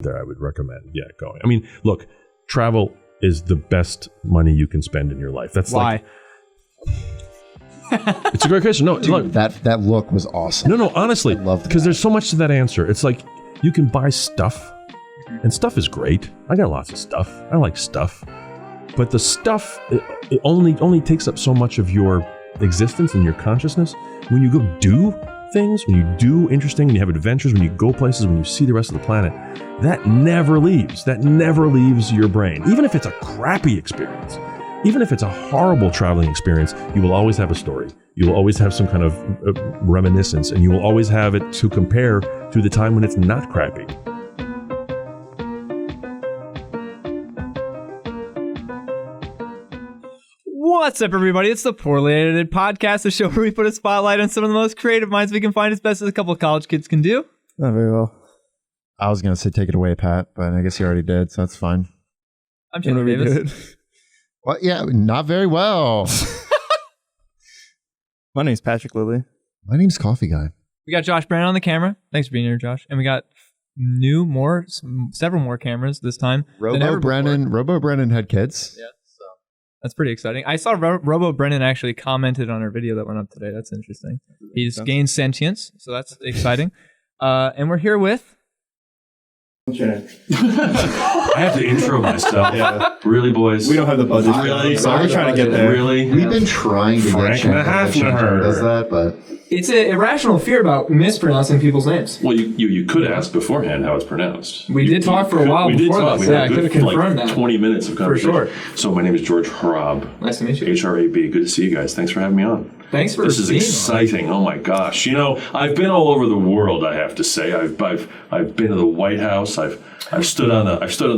there I would recommend going. I mean, look, travel is the best money you can spend in your life. That's why. It's a great question. No, Dude, look, that look was awesome. No, honestly, I loved because that. there's so much to that answer. It's like you can buy stuff, and stuff is great. I got lots of stuff. I like stuff, but the stuff it only takes up so much of your existence and your consciousness. When you go do things, when you do interesting, when you have adventures, when you go places, when you see the rest of the planet, that never leaves. That never leaves your brain. Even if it's a crappy experience, even if it's a horrible traveling experience, you will always have a story. You will always have some kind of reminiscence, and you will always have it to compare to the time when it's not crappy. What's up, everybody? It's the Poorly Edited Podcast, the show where we put a spotlight on some of the most creative minds we can find as best as a couple of college kids can do. Not very well. I was going to say take it away, Pat, but I guess you already did, so that's fine. I'm Chandler Davis. Well, yeah, not very well. My name's Patrick Lilly. My name's Coffee Guy. We got Josh Brennan on the camera. Thanks for being here, Josh. And we got several more cameras this time. Robo Brennan had kids. Yeah. That's pretty exciting. I saw Robo Brennan actually commented on our video that went up today. That's interesting. He's gained sentience, so that's exciting. And we're here with... I have to intro myself. Yeah. Really, boys? We don't have the budget. Really? So we're trying to get there. Really? We've been trying to Frank get and a half Chandler does that, but It's an irrational fear about mispronouncing people's names. Well, you could ask beforehand how it's pronounced. We did talk for a while before that. Yeah, I could have confirmed that. 20 minutes of conversation. sure. So my name is George Hrab. Nice to meet you. Hrab. Good to see you guys. Thanks for having me on. Thanks for This is being exciting. Oh my gosh. You know, I've been all over the world, I have to say. I've been to the White House. I've stood on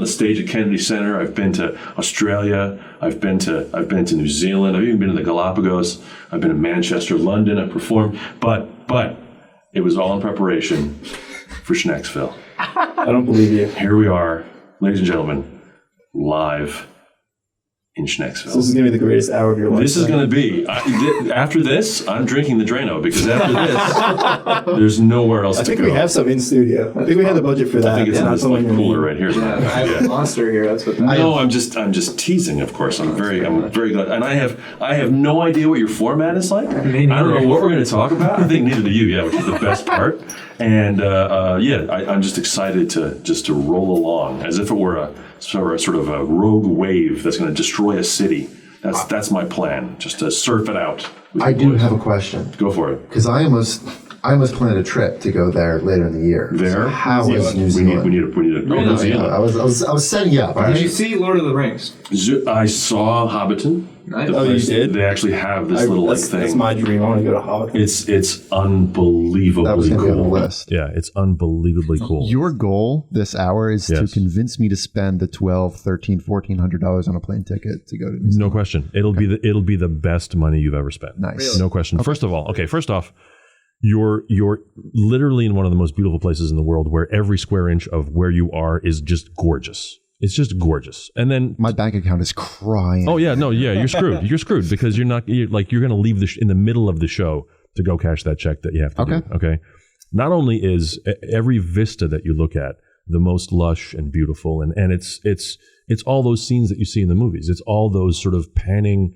the stage at Kennedy Center. I've been to Australia. I've been to New Zealand. I've even been to the Galapagos. I've been to Manchester, London. I've performed, but it was all in preparation for Schnecksville. I don't believe you. Here we are, ladies and gentlemen, live in Schnecksville. So this is going to be the greatest hour of your life. This is going to be, after this, I'm drinking the Drano, because after this, there's nowhere else to go. I think we have some in studio. I think we had the budget for that. I think it's in this like cooler right here. I have a monster here. That's what that No, I'm just teasing, of course. I'm very glad. And I have no idea what your format is like. I don't know what we're going to talk about. I think neither do you, which is the best part. And I'm just excited to roll along as if it were a sort of a rogue wave that's going to destroy a city. That's my plan, just to surf it out. I do have a question. Go for it. Because I almost planned a trip to go there later in the year. There? So how is New Zealand? We need to New Zealand. I was setting you up. All Did right? you see Lord of the Rings? I saw Hobbiton. Nice. The Oh, you place- did? They actually have this little thing. That's my dream. I want to go to Hollywood. It's unbelievably That was going to be on the cool. list. Yeah, it's unbelievably cool. Your goal this hour is to Yes. convince me to spend the $1,200, $1,300, $1,400 on a plane ticket to go to New Zealand. No question. It'll be the best money you've ever spent. Nice. No question. First off, you're literally in one of the most beautiful places in the world, where every square inch of where you are is just gorgeous. It's just gorgeous. And then My bank account is crying. oh yeah, no, yeah, you're screwed. You're screwed because you're going to leave in the middle of the show to go cash that check that you have to do. Okay. Not only is every vista that you look at the most lush and beautiful, and it's all those scenes that you see in the movies. It's all those sort of panning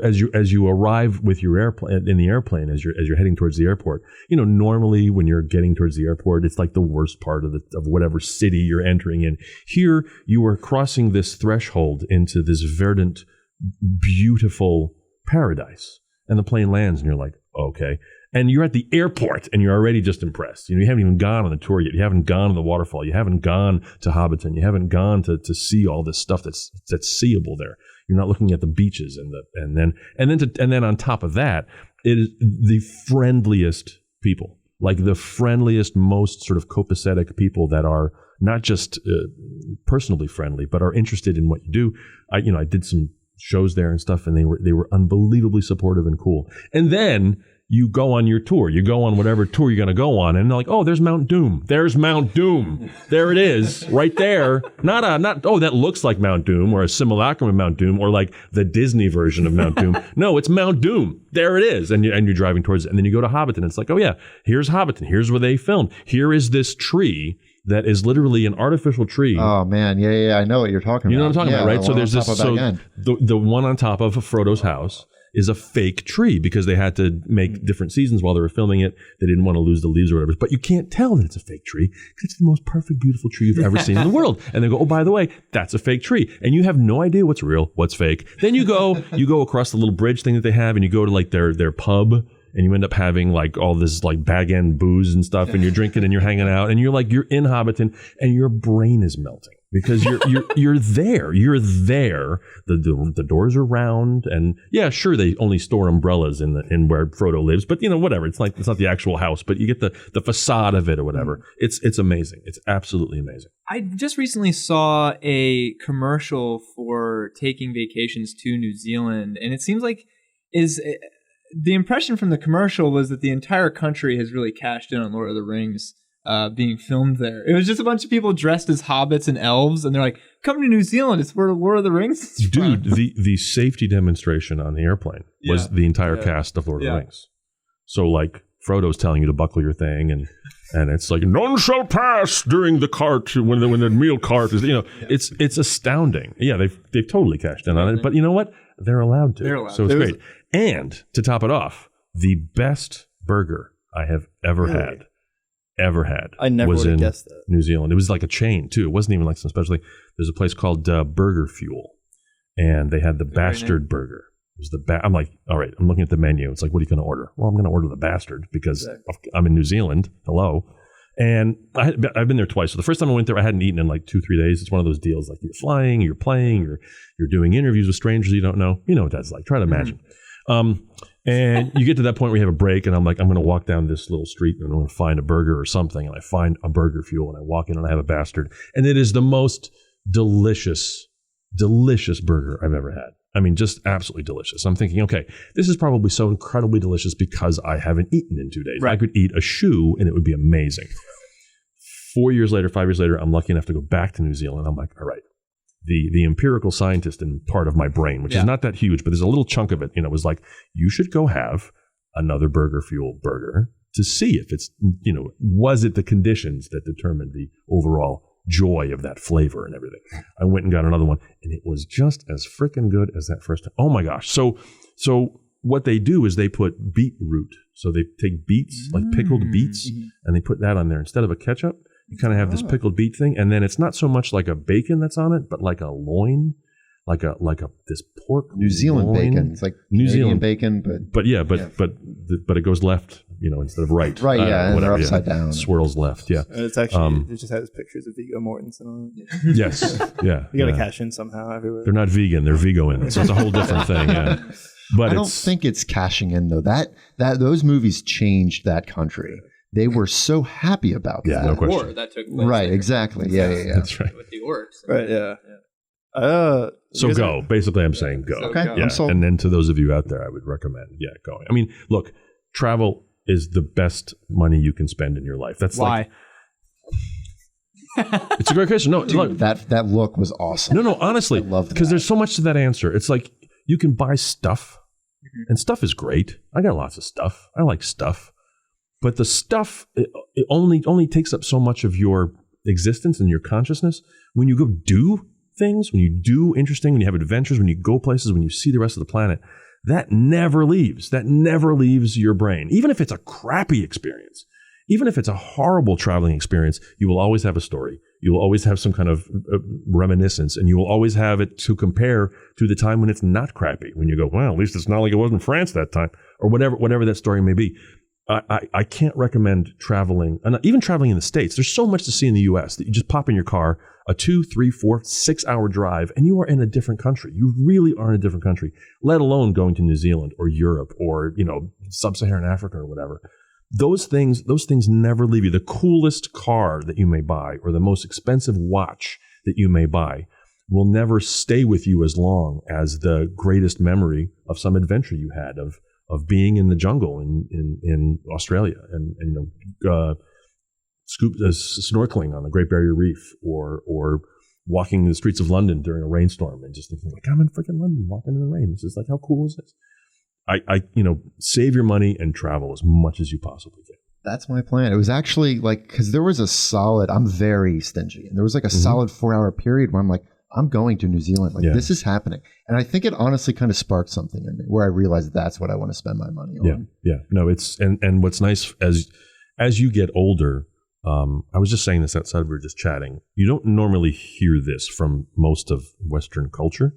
as you arrive with your airplane in the airplane as you're heading towards the airport. You know, normally when you're getting towards the airport, it's like the worst part of whatever city you're entering in. Here you are crossing this threshold into this verdant, beautiful paradise, and the plane lands, and you're like, okay. And you're at the airport, and you're already just impressed. You know, you haven't even gone on the tour yet. You haven't gone to the waterfall. You haven't gone to Hobbiton. You haven't gone to see all this stuff that's seeable there. You're not looking at the beaches and then on top of that, it is the friendliest people, like the friendliest, most sort of copacetic people that are not just personally friendly, but are interested in what you do. I did some shows there and stuff, and they were unbelievably supportive and cool. And then you go on your tour. You go on whatever tour you're going to go on, and they're like, "Oh, there's Mount Doom. There's Mount Doom. There it is, right there." Not that looks like Mount Doom, or a simulacrum of Mount Doom, or like the Disney version of Mount Doom. No, it's Mount Doom. There it is, and you're driving towards it. And then you go to Hobbiton. It's like, oh yeah, here's Hobbiton. Here's where they filmed. Here is this tree that is literally an artificial tree. Oh man, yeah, I know what you're talking about. You know what I'm talking about, right? So there's this. So the one on top of Frodo's house is a fake tree because they had to make different seasons while they were filming it. They didn't want to lose the leaves or whatever. But you can't tell that it's a fake tree because it's the most perfect, beautiful tree you've ever seen in the world. And they go, oh, by the way, that's a fake tree. And you have no idea what's real, what's fake. Then you go across the little bridge thing that they have and you go to like their pub and you end up having like all this like bag end booze and stuff and you're drinking and you're hanging out and you're in Hobbiton and your brain is melting. Because you're there. The doors are round, and yeah, sure they only store umbrellas in where Frodo lives, but whatever. It's not the actual house, but you get the facade of it or whatever. It's amazing. It's absolutely amazing. I just recently saw a commercial for taking vacations to New Zealand, and it seems like the impression from the commercial was that the entire country has really cashed in on Lord of the Rings. Being filmed there. It was just a bunch of people dressed as hobbits and elves, and they're like, come to New Zealand, it's where Lord of the Rings is from. Dude, the safety demonstration on the airplane was the entire cast of Lord of the Rings. So like Frodo's telling you to buckle your thing and it's like none shall pass during the cart when the meal cart is it's astounding. Yeah, they've totally cashed in on it, but you know what? They're allowed to. So it's great. And to top it off, the best burger I have ever had. I never would have guessed that. New Zealand. It was like a chain too. It wasn't even like some specialty. There's a place called Burger Fuel, and they had the bastard burger. It was I'm like, all right. I'm looking at the menu. It's like, what are you going to order? Well, I'm going to order the bastard because I'm in New Zealand. Hello, and I've been there twice. So the first time I went there, I hadn't eaten in like 2-3 days. It's one of those deals like you're flying, you're playing, you're doing interviews with strangers you don't know. You know what that's like. Try to imagine. And you get to that point where you have a break and I'm like, I'm going to walk down this little street and I'm going to find a burger or something. And I find a Burger Fuel and I walk in and I have a bastard. And it is the most delicious burger I've ever had. I mean, just absolutely delicious. I'm thinking, okay, this is probably so incredibly delicious because I haven't eaten in 2 days. Right. I could eat a shoe and it would be amazing. 5 years later, I'm lucky enough to go back to New Zealand. I'm like, all right. The empirical scientist in part of my brain, which is not that huge, but there's a little chunk of it, was like, you should go have another Burger Fuel burger to see if it's, was it the conditions that determined the overall joy of that flavor and everything. I went and got another one and it was just as freaking good as that first time. Oh my gosh. So what they do is they put beetroot. So they take beets, like pickled beets, and they put that on there instead of a ketchup. You kind of have this pickled beet thing, and then it's not so much like a bacon that's on it, but like a loin, like this pork. New Zealand loin. Bacon. It's like New Zealand bacon, but it goes left, instead of right. Right, and they're upside down. Swirls left, yeah. And it's actually it just has pictures of Viggo Mortensen on it. Yes, yeah. You got to cash in somehow everywhere. They're not vegan; they're Vigo-in, so it's a whole different thing. Yeah, but I don't think it's cashing in though. That those movies changed that country. They were so happy about that. No question. War that took place. Right, exactly. Yeah. That's right. With the orcs. Right, yeah. So go. Basically, I'm saying go. Okay. Yeah. And then to those of you out there, I would recommend, going. I mean, look, travel is the best money you can spend in your life. That's why. It's a great question. No, Dude, look, that look was awesome. No, honestly, I loved because that. there's so much to that answer. It's like you can buy stuff, and stuff is great. I got lots of stuff. I like stuff. But the stuff it only takes up so much of your existence and your consciousness. When you go do things, when you do interesting, when you have adventures, when you go places, when you see the rest of the planet, that never leaves. That never leaves your brain. Even if it's a crappy experience, even if it's a horrible traveling experience, you will always have a story. You will always have some kind of reminiscence, and you will always have it to compare to the time when it's not crappy. When you go, well, at least it's not like it was in France that time, or whatever that story may be. I can't recommend traveling, and even traveling in the States. There's so much to see in the U.S. that you just pop in your car, a 2, 3, 4, 6 hour drive, and you are in a different country. You really are in a different country, let alone going to New Zealand or Europe or, sub-Saharan Africa or whatever. Those things never leave you. The coolest car that you may buy or the most expensive watch that you may buy will never stay with you as long as the greatest memory of some adventure you had of being in the jungle in Australia and snorkeling on the Great Barrier Reef or walking the streets of London during a rainstorm and just thinking like, I'm in freaking London walking in the rain. This is like, how cool is this? I save your money and travel as much as you possibly can. That's my plan. It was actually like, because there was I'm very stingy. And there was like a solid 4-hour period where I'm like, I'm going to New Zealand. Like, this is happening. And I think it honestly kind of sparked something in me where I realized that's what I want to spend my money on. Yeah. No, it's, and what's nice as you get older, I was just saying this outside, we were just chatting. You don't normally hear this from most of Western culture.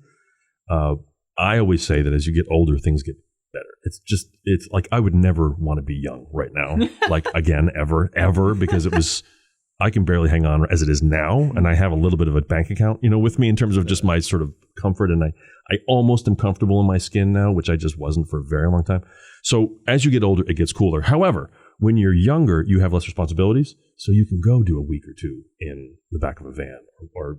I always say that as you get older, things get better. It's like I would never want to be young right now, like again, ever, because I can barely hang on as it is now, and I have a little bit of a bank account, with me in terms of just my sort of comfort, and I almost am comfortable in my skin now, which I just wasn't for a very long time. So as you get older, it gets cooler. However, when you're younger, you have less responsibilities, so you can go do a week or two in the back of a van, or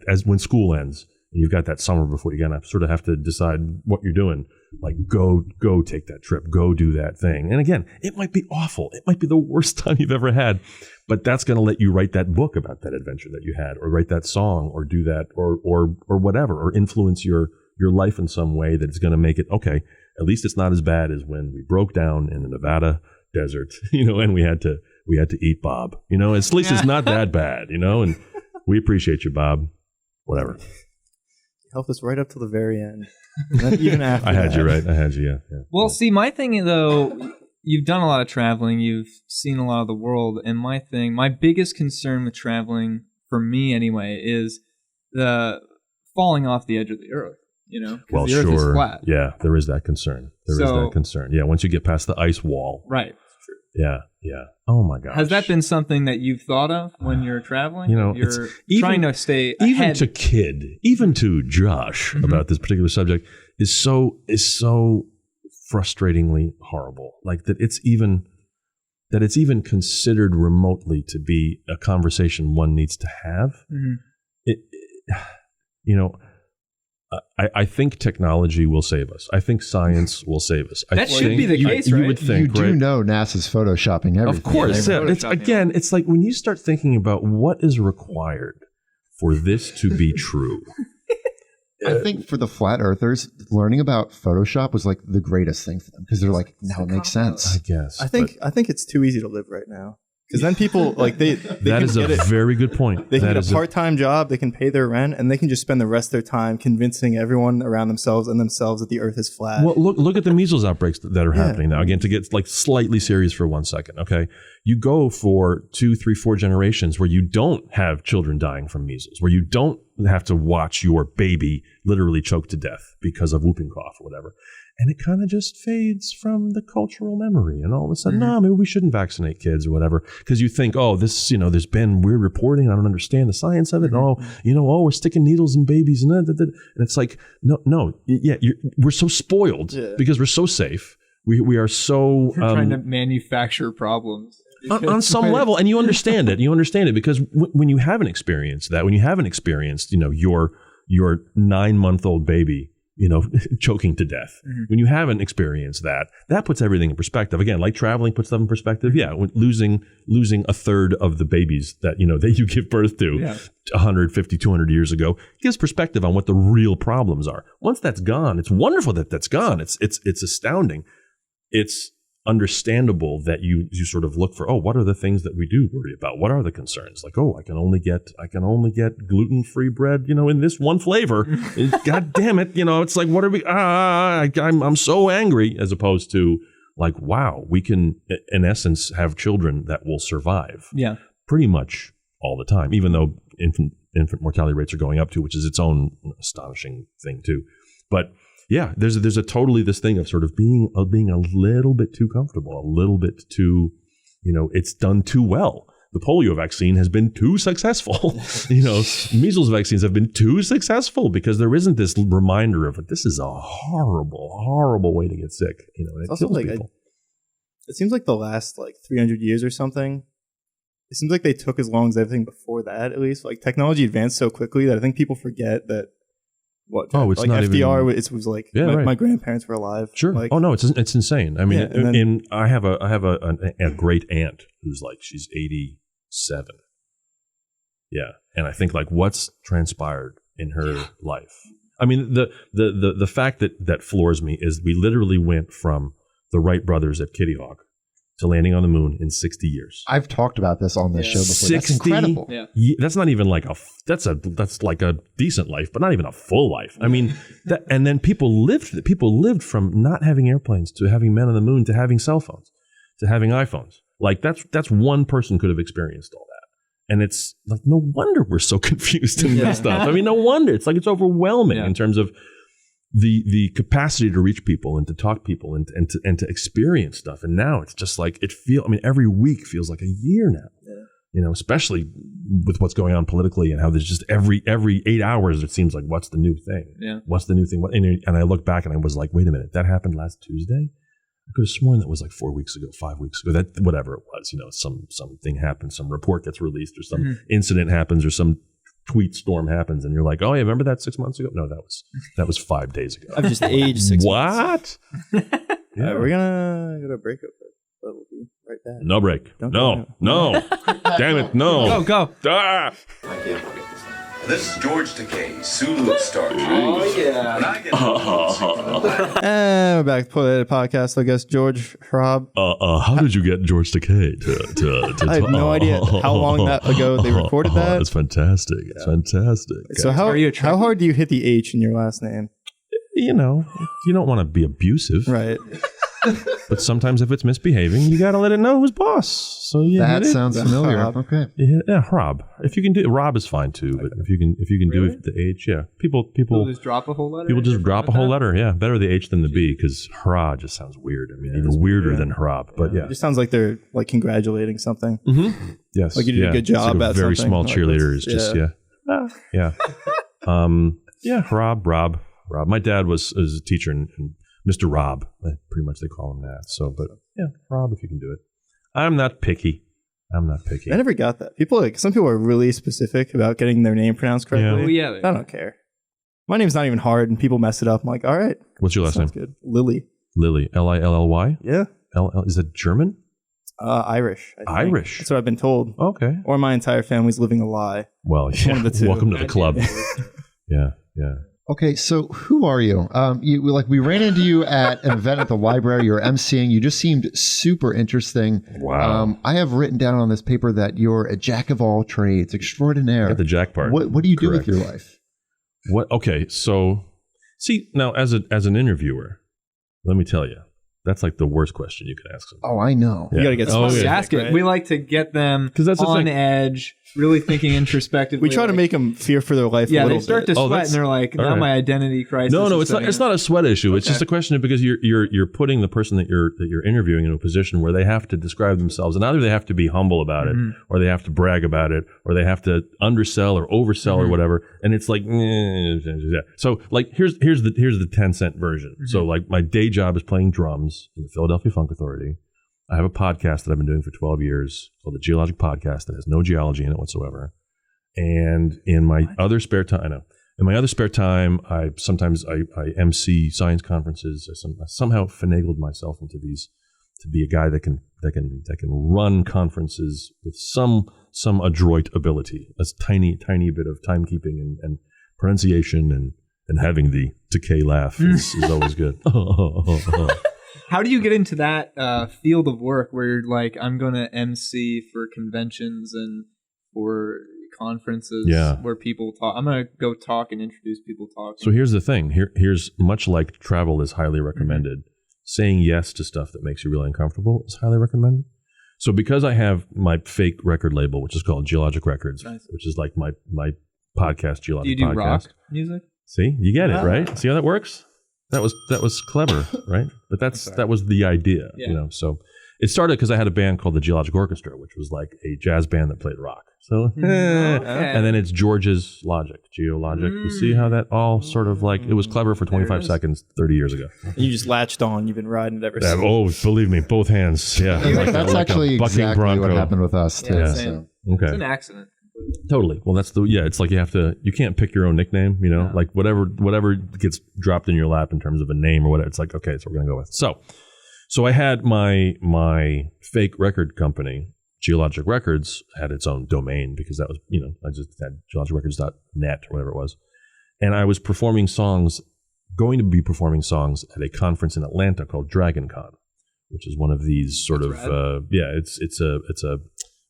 as when school ends. You've got that summer before you sort of have to decide what you're doing. Like go take that trip, go do that thing. And again, it might be awful. It might be the worst time you've ever had, but that's going to let you write that book about that adventure that you had, or write that song, or do that, or whatever, or influence your life in some way that's going to make it, okay, at least it's not as bad as when we broke down in the Nevada desert, and we had to eat Bob, at least it's not that bad, and we appreciate you, Bob, whatever. Helped us right up to the very end. And then even after I had you right. I had you, yeah. Well, see, my thing, though, you've done a lot of traveling. You've seen a lot of the world. And my biggest concern with traveling, for me anyway, is the falling off the edge of the earth. Well, the earth is flat. Yeah, there is that concern. Yeah, once you get past the ice wall. Right. Yeah. Oh my gosh. Has that been something that you've thought of when you're traveling? You're trying to stay ahead. Even to Josh about this particular subject is so frustratingly horrible. Like that it's even considered remotely to be a conversation one needs to have. I think technology will save us. I think science will save us. That should be the case, right? You would think, you do know NASA's photoshopping everything. Of course. It's like when you start thinking about what is required for this to be true. I think for the flat earthers, learning about Photoshop was like the greatest thing for them, because they're like, now it makes sense. I guess. I think it's too easy to live right now. Because then people that is a very good point. They can get a part-time job, they can pay their rent, and they can just spend the rest of their time convincing everyone around themselves that the earth is flat. Well, look at the measles outbreaks that are happening now. Again, to get like slightly serious for 1 second, okay? You go for 2, 3, 4 generations where you don't have children dying from measles, where you don't have to watch your baby literally choke to death because of whooping cough or whatever. And it kind of just fades from the cultural memory. And all of a sudden, no, maybe we shouldn't vaccinate kids or whatever. Because you think, there's been weird reporting. I don't understand the science of it. We're sticking needles in babies. And it's like, no. Yeah, we're so spoiled because we're so safe. We are so... trying to manufacture problems. On some level. And you understand it. You understand it because when you haven't experienced that, when you haven't experienced, your 9-month-old baby, choking to death. When you haven't experienced that puts everything in perspective. Again, like traveling puts stuff in perspective. Yeah, when losing a third of the babies that you give birth to 150, 200 years ago gives perspective on what the real problems are. Once that's gone, it's wonderful that that's gone. It's astounding. It's understandable that you sort of look for, what are the things that we do worry about? What are the concerns? Like, I can only get gluten-free bread, in this one flavor. God damn it. It's like, what are we, I'm so angry, as opposed to like, wow, we can in essence have children that will survive pretty much all the time, even though infant mortality rates are going up too, which is its own astonishing thing too. But yeah, there's a totally this thing of sort of being a little bit too comfortable, a little bit too, it's done too well. The polio vaccine has been too successful. Measles vaccines have been too successful because there isn't this reminder of it. This is a horrible, horrible way to get sick. And it kills people. It seems like the last 300 years or something, it seems like they took as long as everything before that, at least. Like technology advanced so quickly that I think people forget that. It's not FDR. Even, it was like my grandparents were alive. Sure. It's insane. I mean, I have a great aunt who's she's 87. Yeah, and I think what's transpired in her life. I mean, the fact that floors me is we literally went from the Wright brothers at Kitty Hawk to landing on the moon in 60 years. I've talked about this on this show before. 60, that's incredible. Yeah. That's not even like that's like a decent life, but not even a full life. I mean, and then people lived from not having airplanes to having men on the moon to having cell phones to having iPhones. Like that's one person could have experienced all that. And it's like, no wonder we're so confused in this stuff. I mean, no wonder. It's like it's overwhelming in terms of the capacity to reach people and to talk to people and to experience stuff. And now it's just like every week feels like a year now. Yeah. You know, especially with what's going on politically and how there's just every 8 hours it seems like what's the new thing? Yeah. What's the new thing? And I look back and I was like, wait a minute, that happened last Tuesday? I could have sworn that was like 4 weeks ago, 5 weeks ago. That whatever it was, you know, something happens, some report gets released or some incident happens or some tweet storm happens, and you're like, oh yeah, remember that 6 months ago? No, that was 5 days ago. I've just aged 6 months. What? Yeah, we're gonna get a break up, but we'll be right back. No break. No. Damn it, no. Go. Ah! This is George Takei, Sulu Star Trek. Oh, yeah. When I get And we're back to the podcast. I guess George Hrab. How did you get George Takei to I have no idea how long ago they recorded that. It's fantastic. It's fantastic. So how hard do you hit the H in your last name? You know, you don't want to be abusive. Right. But sometimes if it's misbehaving, you got to let it know who's boss. So that sounds familiar. Hrab. Okay. Yeah, Hrab. If you can do Rob is fine too. But if you can do the H, yeah. People just drop a whole letter. People just drop a whole letter. Yeah, better the H than the B because Hrab just sounds weird. I mean, even weirder than Hrab. But yeah, it just sounds like they're like congratulating something. Mm-hmm. Yes, like you did a good job. Like at very something. small cheerleader is just yeah. Rob. My dad was a teacher and Mr. Rob, pretty much they call him that. So, but yeah, Rob, if you can do it. I'm not picky. I never got that. Some people are really specific about getting their name pronounced correctly. Yeah. I don't care. My name's not even hard, and people mess it up. I'm like, all right. What's your last name? Good. Lilly. Lilly. Lilly? Yeah. Is it German? Irish. I think. Irish. That's what I've been told. Okay. Or my entire family's living a lie. Well, yeah. One of the two. Welcome to the club. Yeah. Okay, so who are you? We ran into you at an event at the library. You were emceeing. You just seemed super interesting. Wow. I have written down on this paper that you're a jack of all trades, extraordinaire. Got the jack part. What do you do with your life? What? Okay, so see now, as an interviewer, let me tell you, that's like the worst question you can ask them. Oh, I know. You gotta get specific, ask it. right? We like to get them on edge, really thinking introspectively. We try to make them fear for their life. Yeah, a little they start bit. to sweat, and they're like, "Now my identity crisis." No, it's not a sweat issue. It's just a question of because you're putting the person that you're interviewing in a position where they have to describe themselves, and either they have to be humble about it, or they have to brag about it, or they have to undersell or oversell or whatever. And it's like, so like here's the 10-cent version. So like my day job is playing drums in the Philadelphia Funk Authority. I have a podcast that I've been doing for 12 years called the Geologic Podcast that has no geology in it whatsoever. And in my other spare time, I sometimes MC science conferences. I somehow finagled myself into these to be a guy that can run conferences with some adroit ability, a tiny bit of timekeeping and pronunciation and having the Takei laugh is always good. How do you get into that field of work where you're like, I'm going to MC for conventions and for conferences where people talk. I'm going to go talk and introduce people talking. So here's the thing. Here's much like travel is highly recommended. Saying yes to stuff that makes you really uncomfortable is highly recommended. So because I have my fake record label, which is called Geologic Records, which is like my podcast, Geologic Podcast. Do you do rock music? See, you get it, right? See how that works? That was clever, right? But that was the idea, you know. So it started because I had a band called the Geologic Orchestra, which was like a jazz band that played rock. So, and then it's George's Logic, Geologic. You see how that all sort of like it was clever for 25 seconds 30 years ago. And you just latched on. You've been riding it ever since. Oh, believe me, both hands. Yeah, that's actually exactly bronco. what happened with us too. Yeah, so. Okay, it's an accident. Totally. Well, it's like you can't pick your own nickname, you know, like whatever gets dropped in your lap in terms of a name or whatever. It's like, okay, that's what we're going to go with. So I had my fake record company, Geologic Records, had its own domain because that was, you know, I just had geologicrecords.net or whatever it was. And I was going to be performing songs at a conference in Atlanta called DragonCon, which is one of these sort of it's a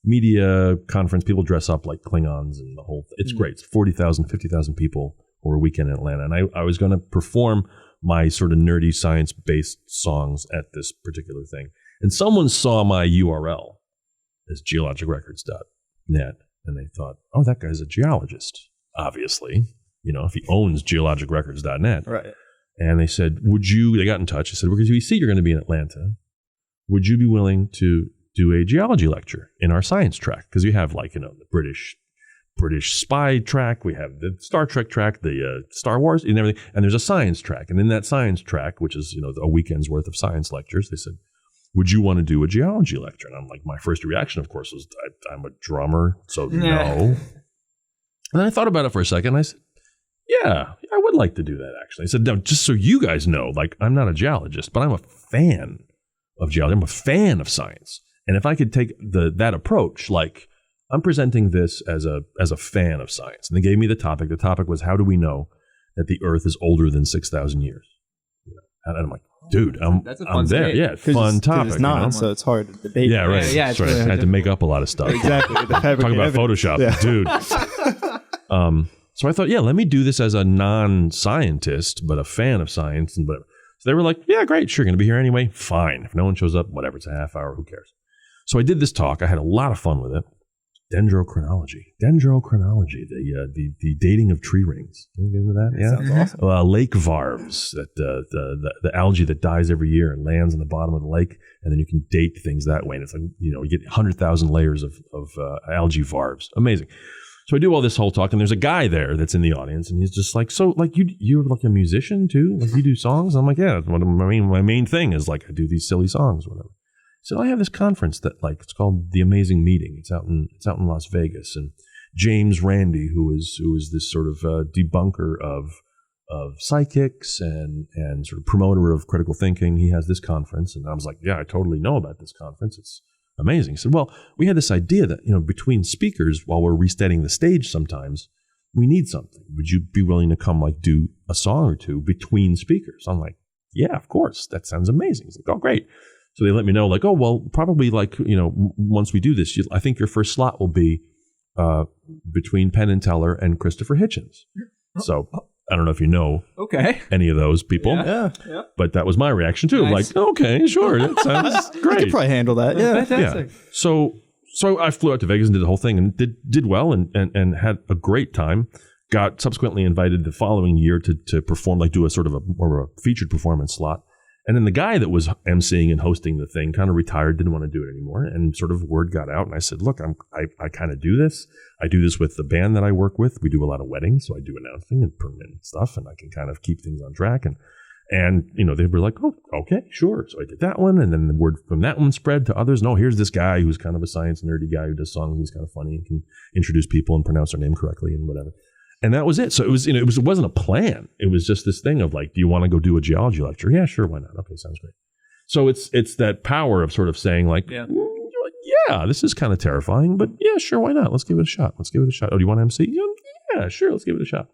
media conference. People dress up like Klingons and the whole. It's great. It's 40,000, 50,000 people over a weekend in Atlanta, and I was going to perform my sort of nerdy science-based songs at this particular thing, and someone saw my URL as geologicrecords.net, and they thought, oh, that guy's a geologist, obviously. If he owns geologicrecords.net. Right. And they said, they got in touch. They said, because we see you're going to be in Atlanta. Would you be willing to do a geology lecture in our science track? Because you have the British spy track. We have the Star Trek track, the Star Wars and everything. And there's a science track. And in that science track, which is, a weekend's worth of science lectures, they said, would you want to do a geology lecture? And I'm like, my first reaction, of course, was I'm a drummer, so no. And then I thought about it for a second. And I said, yeah, I would like to do that, actually. I said, no, just so you guys know, I'm not a geologist, but I'm a fan of geology. I'm a fan of science. And if I could take that approach, I'm presenting this as a fan of science. And they gave me the topic. The topic was, how do we know that the Earth is older than 6,000 years? And I'm like, dude, I'm there. Debate. Yeah, fun topic. It's not, so it's hard to debate. Yeah, right. Yeah, that's right. I had to make up a lot of stuff. Exactly. Talking about Photoshop, dude. So I thought, let me do this as a non-scientist, but a fan of science. And whatever. So they were like, yeah, great. Sure, going to be here anyway. Fine. If no one shows up, whatever. It's a half hour. Who cares? So I did this talk. I had a lot of fun with it. Dendrochronology, the dating of tree rings. Can you get into that? Yeah, sounds awesome. Lake varves, that the algae that dies every year and lands on the bottom of the lake, and then you can date things that way. And it's you get 100,000 layers of algae varves. Amazing. So I do all this whole talk, and there's a guy there that's in the audience, and he's just like, so you're like a musician too? Like you do songs? I'm like, yeah. My main thing is I do these silly songs, whatever. So I have this conference that it's called The Amazing Meeting. It's out in Las Vegas, and James Randi, who is this sort of debunker of psychics and sort of promoter of critical thinking, he has this conference, and I was like, yeah, I totally know about this conference. It's amazing. He said, well, we had this idea that between speakers, while we're resetting the stage, sometimes we need something. Would you be willing to come do a song or two between speakers? I'm like, yeah, of course. That sounds amazing. He's like, oh, great. So they let me know, oh, well, probably once we do this, I think your first slot will be between Penn and Teller and Christopher Hitchens. So I don't know if you know any of those people. Yeah. But that was my reaction too. Nice. Okay, sure. That sounds great. I could probably handle that. Yeah. Fantastic. Yeah. So I flew out to Vegas and did the whole thing and did well and had a great time. Got subsequently invited the following year to perform, do a sort of more of a featured performance slot. And then the guy that was emceeing and hosting the thing kind of retired, didn't want to do it anymore. And sort of word got out. And I said, look, I kind of do this. I do this with the band that I work with. We do a lot of weddings. So I do announcing and permanent stuff. And I can kind of keep things on track. And they were like, oh, okay, sure. So I did that one. And then the word from that one spread to others. No, here's this guy who's kind of a science nerdy guy who does songs. He's kind of funny and can introduce people and pronounce their name correctly and whatever. And that was it. So it was, it wasn't a plan. It was just this thing of do you want to go do a geology lecture? Yeah, sure. Why not? Okay, sounds great. So it's that power of sort of saying yeah, this is kind of terrifying, but yeah, sure. Why not? Let's give it a shot. Oh, do you want to MC? Yeah, sure. Let's give it a shot.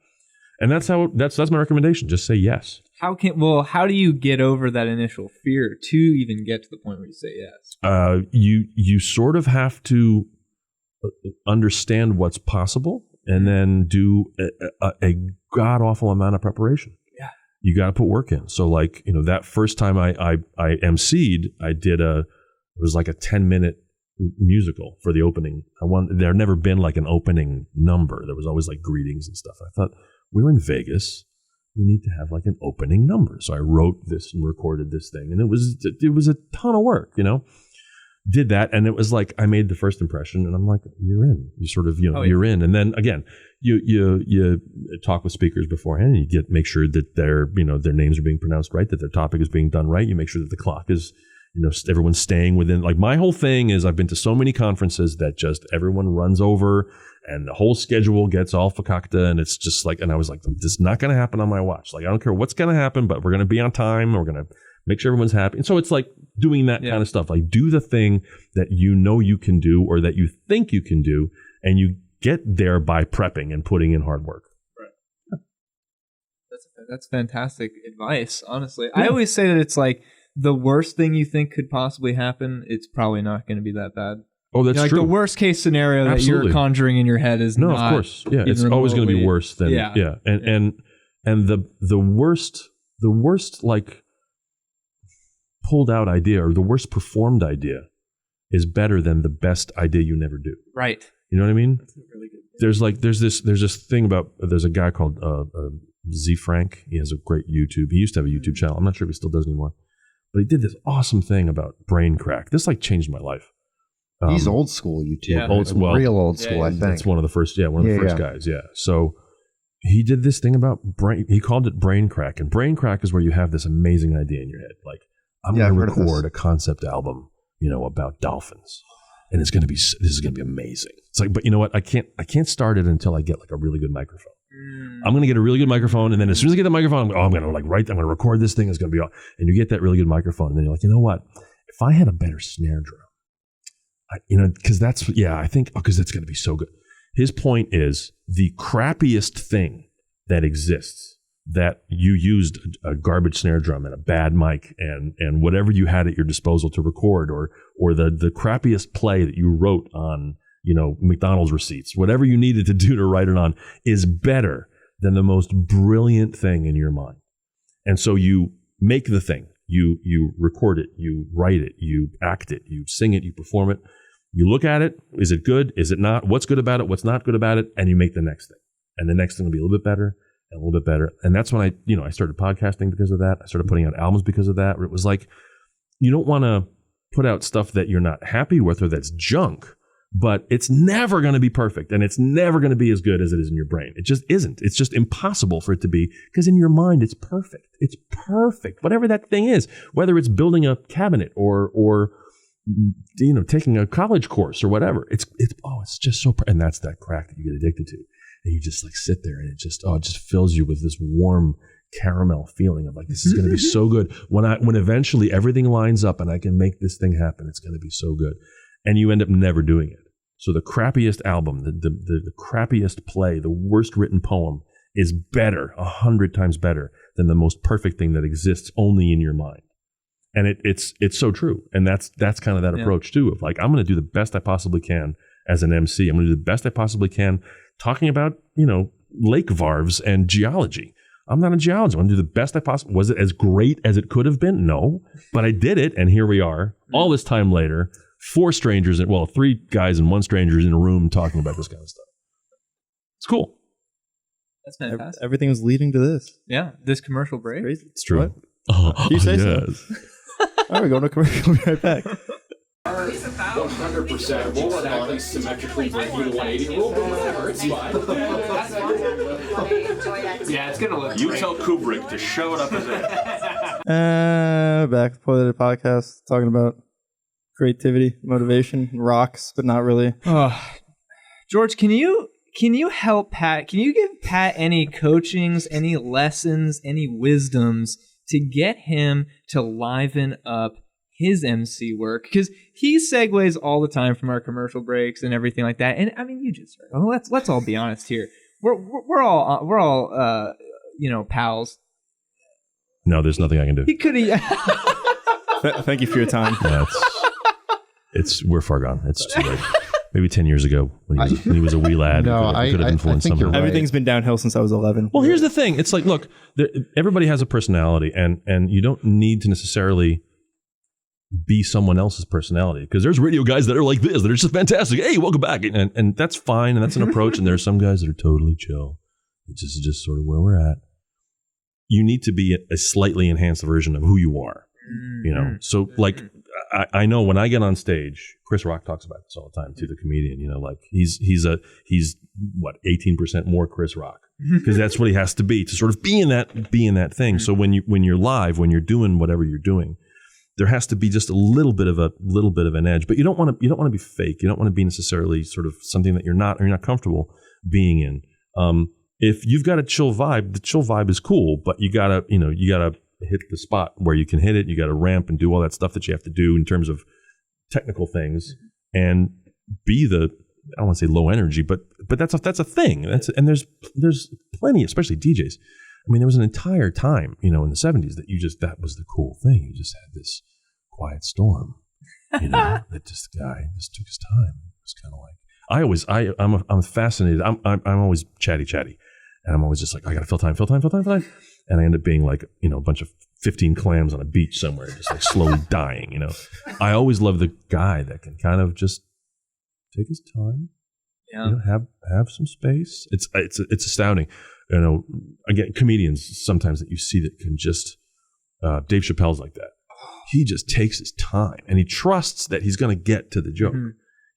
And that's my recommendation. Just say yes. How do you get over that initial fear to even get to the point where you say yes? You sort of have to understand what's possible. And then do a god awful amount of preparation. Yeah, you got to put work in. So that first time I emceed, I did it was like a 10-minute musical for the opening. There had never been an opening number. There was always greetings and stuff. I thought, we're in Vegas. We need to have an opening number. So I wrote this and recorded this thing, and it was a ton of work. Did that, and it was I made the first impression, and I'm like, you're in. You sort of, you're in. And then again, you talk with speakers beforehand, and you make sure that their names are being pronounced right, that their topic is being done right. You make sure that the clock is, everyone's staying within. My whole thing is, I've been to so many conferences that just everyone runs over, and the whole schedule gets all fakakta, and it's just and I was like, this is not going to happen on my watch. I don't care what's going to happen, but we're going to be on time. We're going to make sure everyone's happy. And so it's doing that kind of stuff. Do the thing that you can do or that you think you can do, and you get there by prepping and putting in hard work. Right. That's fantastic advice, honestly. Yeah. I always say that it's the worst thing you think could possibly happen, it's probably not going to be that bad. Oh, that's like true. The worst case scenario that Absolutely. you're conjuring in your head is no, not. of course, yeah, it's always going to be worse than And the worst like pulled out idea or the worst performed idea is better than the best idea you never do. Right. You know what I mean? That's a really good point. There's this thing about there's a guy called Z Frank. He has a great YouTube. He used to have a YouTube channel. I'm not sure if he still does anymore, but he did this awesome thing about brain crack. This like changed my life. He's old school YouTube. Yeah. Real old school, I think. That's one of the first guys. Yeah. So he did this thing about brain. He called it brain crack, and brain crack is where you have this amazing idea in your head, like I'm going to record a concept album, about dolphins, and this is going to be amazing. It's like, but you know what? I can't start it until I get like a really good microphone. I'm going to get a really good microphone, and then as soon as I get the microphone, I'm going to record this thing. It's going to be all, and you get that really good microphone, and then you're like, you know what? If I had a better snare drum. Because that's it's going to be so good. His point is the crappiest thing that exists, that you used a garbage snare drum and a bad mic and whatever you had at your disposal to record, or the crappiest play that you wrote on, McDonald's receipts, whatever you needed to do to write it on, is better than the most brilliant thing in your mind. And so you make the thing. You record it, you write it, you act it, you sing it, you perform it. You look at it. Is it good? Is it not? What's good about it? What's not good about it? And you make the next thing. And the next thing will be a little bit better and a little bit better. And that's when I started podcasting because of that. I started putting out albums because of that. Where it was like, you don't want to put out stuff that you're not happy with or that's junk, but it's never going to be perfect. And it's never going to be as good as it is in your brain. It just isn't. It's just impossible for it to be, because in your mind, it's perfect. It's perfect. Whatever that thing is, whether it's building a cabinet or taking a college course or whatever, it's just so, and that's that crack that you get addicted to, and you just like sit there and it just fills you with this warm caramel feeling of like, this is going to be so good when eventually everything lines up and I can make this thing happen. It's going to be so good, and you end up never doing it. So the crappiest album, the crappiest play, the worst written poem is better, 100 times better than the most perfect thing that exists only in your mind. And it's so true. And that's kind of that approach too, of like, I'm going to do the best I possibly can as an MC. I'm going to do the best I possibly can talking about, lake varves and geology. I'm not a geologist. I'm going to do the best I possibly. Was it as great as it could have been? No, but I did it. And here we are all this time later, 3 guys and 1 stranger in a room talking about this kind of stuff. It's cool. That's fantastic. Everything was leading to this. Yeah. This commercial break. Crazy. It's true. What? You say so? All right, we're going to commercial. We'll be right back. 100% more exactly symmetrically breaking the 180 rule, but whatever, it's fine. Yeah, it's gonna look. You tell Kubrick to show it up his ass. Back to the podcast, talking about creativity, motivation, rocks, but not really. George, can you help Pat? Can you give Pat any coachings, any lessons, any wisdoms to get him to liven up his MC work? Because he segues all the time from our commercial breaks and everything like that. And I mean, let's all be honest here. We're all pals. No, there's nothing I can do. He could have. Thank you for your time. Yeah, we're far gone. It's too late. Maybe 10 years ago when he was a wee lad. No, he could have influenced somebody. Right. Everything's been downhill since I was 11. Well, here's the thing. It's like, look, everybody has a personality, and you don't need to necessarily be someone else's personality, because there's radio guys that are like this, that are just fantastic. Hey, welcome back. And that's fine, and that's an approach. And there are some guys that are totally chill. It's just sort of where we're at. You need to be a slightly enhanced version of who you are. So like, I know when I get on stage, Chris Rock talks about this all the time too, the comedian, like he's 18% more Chris Rock, because that's what he has to be to sort of be in that thing. So when you're live, when you're doing whatever you're doing, there has to be just a little bit of an edge, but you don't want to be fake. You don't want to be necessarily sort of something that you're not comfortable being in. If you've got a chill vibe, the chill vibe is cool, but you gotta hit the spot where you can hit it. You got to ramp and do all that stuff that you have to do in terms of technical things, and be I don't want to say low energy, but that's a thing. And there's plenty, especially DJs, mean, there was an entire time, in the 70s that was the cool thing. You just had this quiet storm, that this guy just took his time. It was kind of like, I'm fascinated. I'm always chatty. And I'm always just like, I got to fill time. And I end up being like, a bunch of 15 clams on a beach somewhere, just like slowly dying, I always love the guy that can kind of just take his time, have some space. It's astounding. Again, comedians sometimes that you see that can just, Dave Chappelle's like that. He just takes his time and he trusts that he's going to get to the joke. Mm-hmm.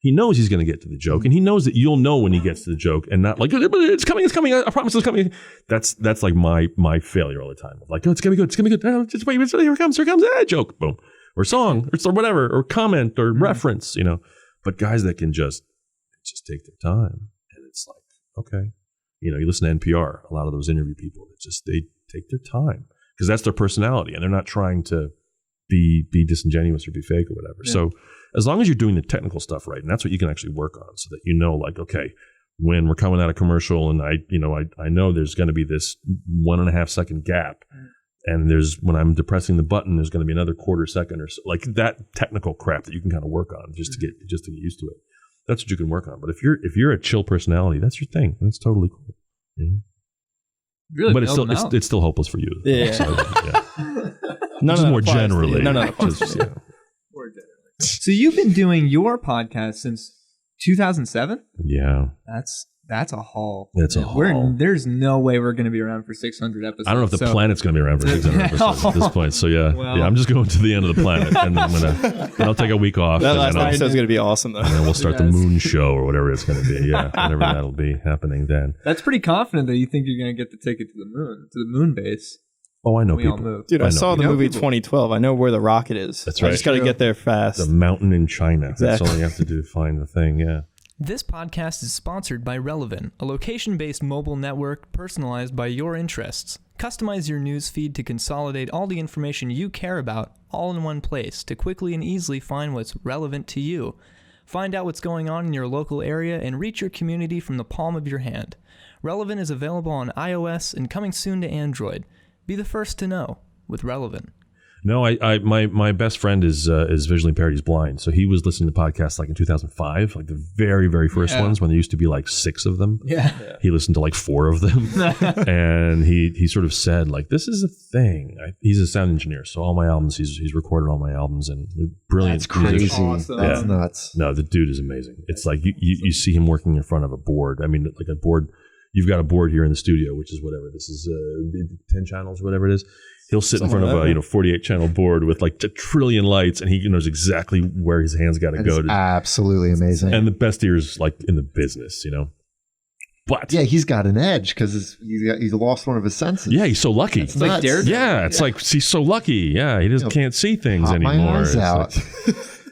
He knows he's going to get to the joke, and he knows that you'll know when he gets to the joke, and not like it's coming. I promise it's coming. That's like my failure all the time. Like, oh, it's gonna be good. Oh, just wait, here it comes. Joke, boom, or song, or whatever, or comment, or reference. But guys that can just take their time, and it's like, okay, you listen to NPR. A lot of those interview people that they take their time because that's their personality, and they're not trying to be disingenuous or be fake or whatever. Yeah. So as long as you're doing the technical stuff right, and that's what you can actually work on, so that like, okay, when we're coming out of commercial, and I know there's going to be this 1.5 second gap, and when I'm depressing the button, there's going to be another quarter second or so, like that technical crap that you can kind of work on just to get used to it. That's what you can work on. But if you're a chill personality, that's your thing. That's totally cool. Really, but it's still hopeless for you. Yeah. So, yeah. Just more generally. So you've been doing your podcast since 2007? Yeah. That's a haul. It's a haul. There's no way we're going to be around for 600 episodes. I don't know if the planet's going to be around for 600 episodes at this point. So yeah, I'm just going to the end of the planet, and then I'll take a week off. That last episode's going to be awesome, though. And then we'll start the moon show or whatever it's going to be. Yeah, whatever that'll be happening then. That's pretty confident that you think you're going to get the ticket to the moon base. Oh, I know people. Dude, I saw the movie 2012. I know where the rocket is. That's right. I just got to get there fast. The mountain in China. Exactly. That's all you have to do to find the thing, yeah. This podcast is sponsored by Relevant, a location-based mobile network personalized by your interests. Customize your news feed to consolidate all the information you care about all in one place to quickly and easily find what's relevant to you. Find out what's going on in your local area and reach your community from the palm of your hand. Relevant is available on iOS and coming soon to Android. Be the first to know with Relevant. No, my best friend is visually impaired. He's blind, so he was listening to podcasts like in 2005, like the very, very first ones when there used to be like 6 of them. Yeah. He listened to like 4 of them, and he sort of said like, "This is a thing." He's a sound engineer, so all my albums, he's recorded all my albums, and brilliant. That's crazy. Awesome. That's nuts. No, the dude is amazing. It's like you see him working in front of a board. I mean, like a board. You've got a board here in the studio, which is whatever this is, 10 channels, whatever it is. He'll sit in front of a 48 channel board with like a trillion lights, and he knows exactly where his hands got to go. Absolutely amazing. And the best ears like in the business, But yeah, he's got an edge because he's lost one of his senses. Yeah, he's so lucky. It's like Daredevil. Yeah, it's like he's so lucky. Yeah, he just can't see things anymore. My eyes out.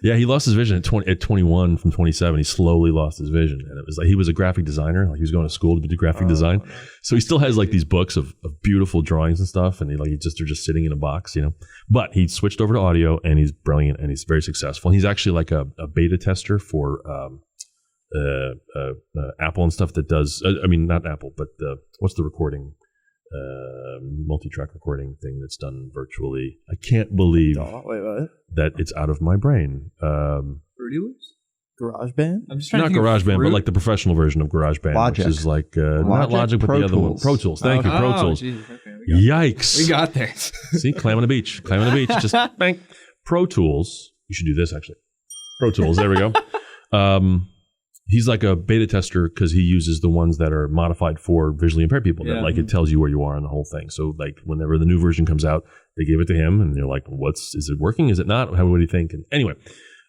Yeah, he lost his vision at 21 from 27. He slowly lost his vision. And it was like he was a graphic designer. Like he was going to school to do graphic design. So he still has like these books of beautiful drawings and stuff. And they're just sitting in a box, But he switched over to audio, and he's brilliant, and he's very successful. And he's actually like a beta tester for Apple and stuff that does, not Apple, but what's the recording? Multi-track recording thing that's done virtually. I can't believe that it's out of my brain. Fruity Loops? GarageBand? I'm just trying not GarageBand, but like the professional version of GarageBand, Logic. which is like not Logic, but Pro the other one. Tools. Pro Tools. Thank you, Pro Tools. Geez. Okay, Yikes! we got there. See, clam on the beach. Just bang. Pro Tools. You should do this actually. Pro Tools. There we go. He's like a beta tester because he uses the ones that are modified for visually impaired people. That like it tells you where you are on the whole thing. So like whenever the new version comes out, they give it to him, and they're like, is it working? Is it not? What do you think? And anyway,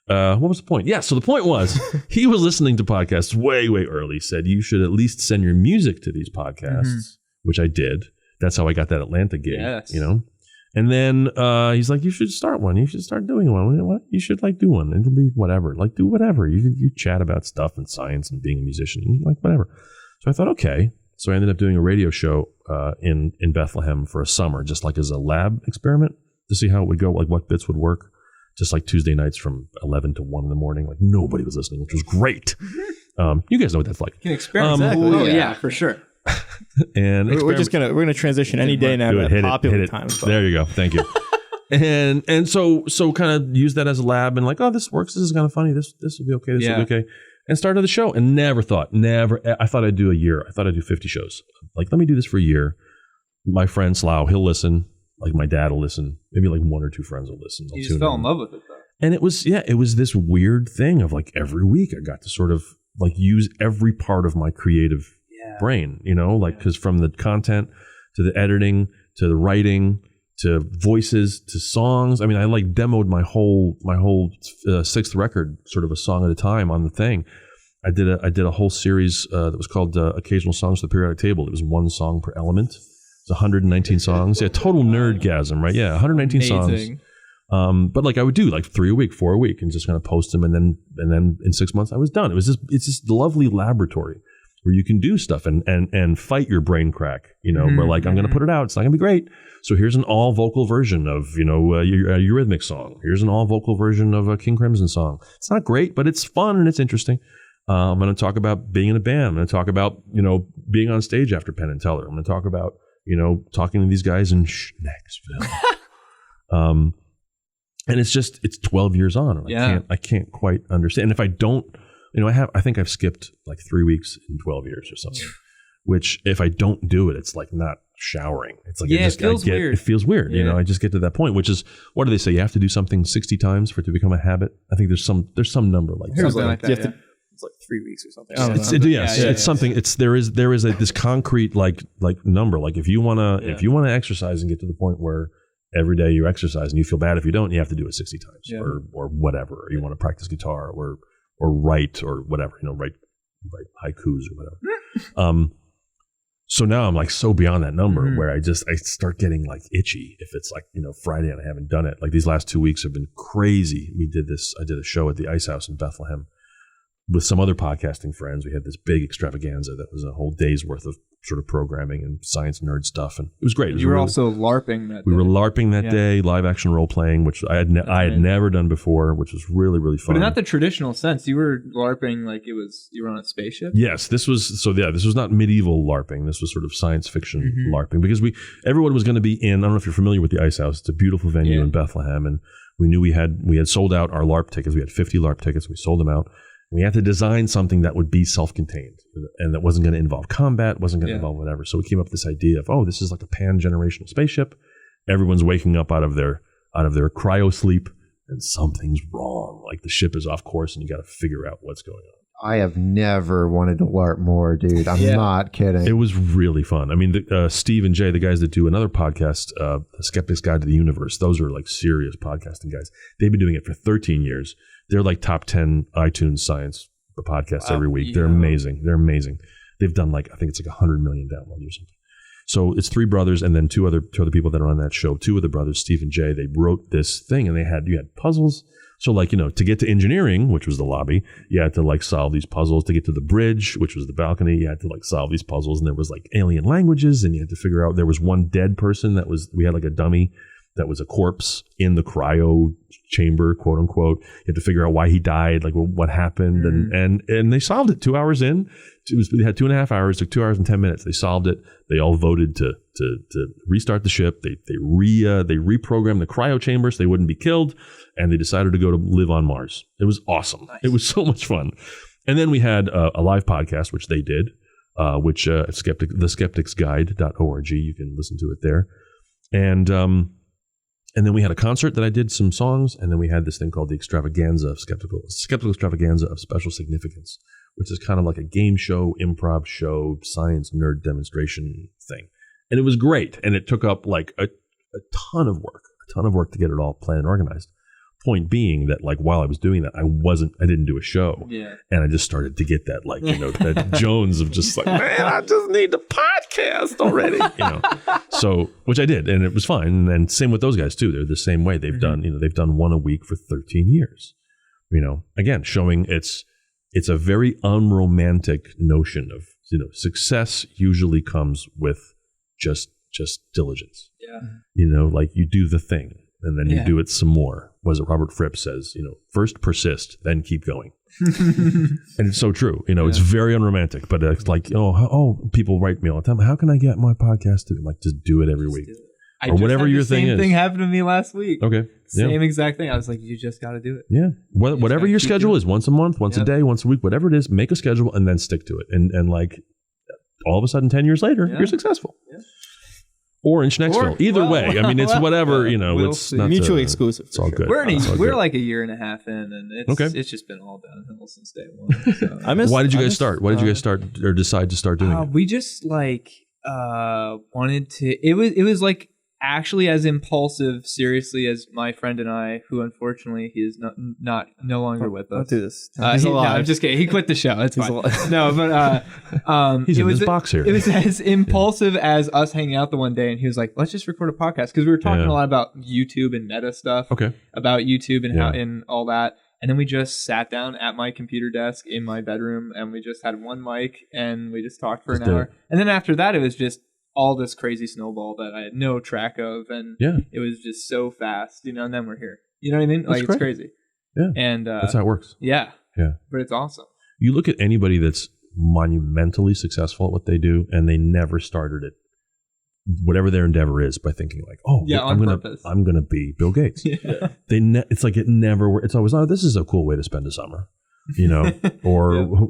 what was the point? Yeah, so the point was he was listening to podcasts way, way early, said you should at least send your music to these podcasts, which I did. That's how I got that Atlanta gig, And then he's like, you should start one. You should start doing one. What? You should like do one. It'll be whatever. Like do whatever. You chat about stuff and science and being a musician, like whatever. So I thought, okay. So I ended up doing a radio show in Bethlehem for a summer, just like as a lab experiment to see how it would go, like what bits would work. Just like Tuesday nights from 11 to 1 in the morning. Like nobody was listening, which was great. You guys know what that's like. You can experiment. Exactly. Yeah, for sure. And we're gonna transition any day now to that popular time. There you go. Thank you. and so kind of use that as a lab and like, oh, this works. This is kind of funny. This will be okay. This will be okay. And started the show and never thought. I thought I'd do a year. I thought I'd do 50 shows. Like, let me do this for a year. My friend Slough, he'll listen. Like my dad will listen. Maybe like one or two friends will listen. You just fell in love with it though. And it was this weird thing of like every week I got to sort of like use every part of my creative brain, because from the content to the editing to the writing to voices to songs. I mean, I like demoed my whole sixth record, sort of a song at a time on the thing. I did a whole series that was called Occasional Songs for the Periodic Table. It was one song per element. It's 119 songs. Yeah, total nerdgasm, right? Yeah, 119 songs. But like I would do like 3 a week, 4 a week, and just kind of post them, and then in 6 months I was done. It's this lovely laboratory where you can do stuff and fight your brain crack. Where like I'm going to put it out. It's not going to be great. So here's an all vocal version of your Eurythmics song. Here's an all vocal version of a King Crimson song. It's not great, but it's fun and it's interesting. I'm going to talk about being in a band. I'm going to talk about being on stage after Penn and Teller. I'm going to talk about talking to these guys in Schnecksville. And it's 12 years on. And I can't quite understand. And if I don't, I think I've skipped like 3 weeks in 12 years or something, which if I don't do it, it's like not showering. It's like, it feels weird. It feels weird. I just get to that point, which is, what do they say? You have to do something 60 times for it to become a habit. I think there's some number like that. Something like that. It's like 3 weeks or something. It's something. There is this concrete like number. Like if you wanna exercise and get to the point where every day you exercise and you feel bad if you don't, you have to do it 60 times or whatever. Or you want to practice guitar or write or whatever. Write haikus or whatever. So now I'm like so beyond that number where I start getting like itchy if it's like Friday and I haven't done it. Like these last 2 weeks have been crazy. I did a show at the Ice House in Bethlehem with some other podcasting friends. We had this big extravaganza that was a whole day's worth of sort of programming and science nerd stuff, and it was great. You were also LARPing that day. We were LARPing that day, live action role playing, which I had never done before, which was really, really fun. But in not the traditional sense. You were LARPing like you were on a spaceship? Yes, this was not medieval LARPing. This was sort of science fiction LARPing, because everyone was going to be in, I don't know if you're familiar with the Ice House. It's a beautiful venue in Bethlehem, and we knew we had sold out our LARP tickets. We had 50 LARP tickets. We sold them out. We had to design something that would be self-contained and that wasn't going to involve combat, wasn't going to involve whatever. So we came up with this idea of, this is like a pan-generational spaceship. Everyone's waking up out of their cryo sleep and something's wrong. Like the ship is off course and you got to figure out what's going on. I have never wanted to LARP more, dude. I'm not kidding. It was really fun. I mean, Steve and Jay, the guys that do another podcast, The Skeptic's Guide to the Universe, those are like serious podcasting guys. They've been doing it for 13 years. They're like top 10 iTunes science podcasts every week. They're amazing. They've done I think it's like 100 million downloads or something. So it's three brothers and then two other people that are on that show. Two of the brothers, Steve and Jay, they wrote this thing and you had puzzles. So to get to engineering, which was the lobby, you had to solve these puzzles. To get to the bridge, which was the balcony, you had to solve these puzzles. And there was alien languages, and you had to figure out, there was one dead person we had a dummy that was a corpse in the cryo chamber, quote unquote. You had to figure out why he died, what happened, and they solved it 2 hours in. They had 2.5 hours, took 2 hours and 10 minutes. They solved it. They all voted to restart the ship. They reprogrammed the cryo chamber so they wouldn't be killed, and they decided to go to live on Mars. It was awesome. Nice. It was so much fun. And then we had a live podcast, which they did, which theskepticsguide.org. You can listen to it there. And then we had a concert that I did some songs, and then we had this thing called the Extravaganza of Skeptical Extravaganza of Special Significance, which is kind of like a game show, improv show, science nerd demonstration thing. And it was great, and it took up a ton of work to get it all planned and organized. Point being that while I was doing that, I didn't do a show. Yeah. And I just started to get that that Jones of just man, I just need the podcast already. So which I did, and it was fine. And same with those guys too. They're the same way. They've done one a week for 13 years. Again, showing it's a very unromantic notion of success usually comes with just diligence. Yeah. You do the thing and then you do it some more. Was it Robert Fripp says, first persist, then keep going. And it's so true. It's very unromantic, but it's like, people write me all the time. How can I get my podcast to? Like, just do it every week. Or whatever your thing is. The same thing happened to me last week. Okay. Same exact thing. I was like, you just got to do it. Yeah. Whatever your schedule is, once a month, once a day, once a week, whatever it is, make a schedule and then stick to it. And like, all of a sudden, 10 years later, you're successful. Yeah. Orange Nextville. Either way. I mean, it's whatever, it's not mutually exclusive. It's all good. We're like a year and a half in, and it's just been all downhill since day one. So. Why did you guys start? Why did you guys start or decide to start doing it? We just wanted to. It was like actually as impulsive, seriously, as my friend and I, who unfortunately he is no longer with us. Don't do this. He's alive. No, I'm just kidding. He quit the show. It's fine. No, but he's in this box here. It was as impulsive as us hanging out the one day, and he was like, "Let's just record a podcast," because we were talking a lot about YouTube and meta stuff. Okay. About YouTube and how and all that. And then we just sat down at my computer desk in my bedroom, and we just had one mic, and we just talked for an hour. And then after that, it was just all this crazy snowball that I had no track of, and it was just so fast, and then we're here. You know what I mean? Like, it's crazy. Yeah. And that's how it works. Yeah. Yeah. But it's awesome. You look at anybody that's monumentally successful at what they do, and they never started it, whatever their endeavor is, by thinking like, I'm gonna be Bill Gates. It's like it never. It's always, this is a cool way to spend a summer. Or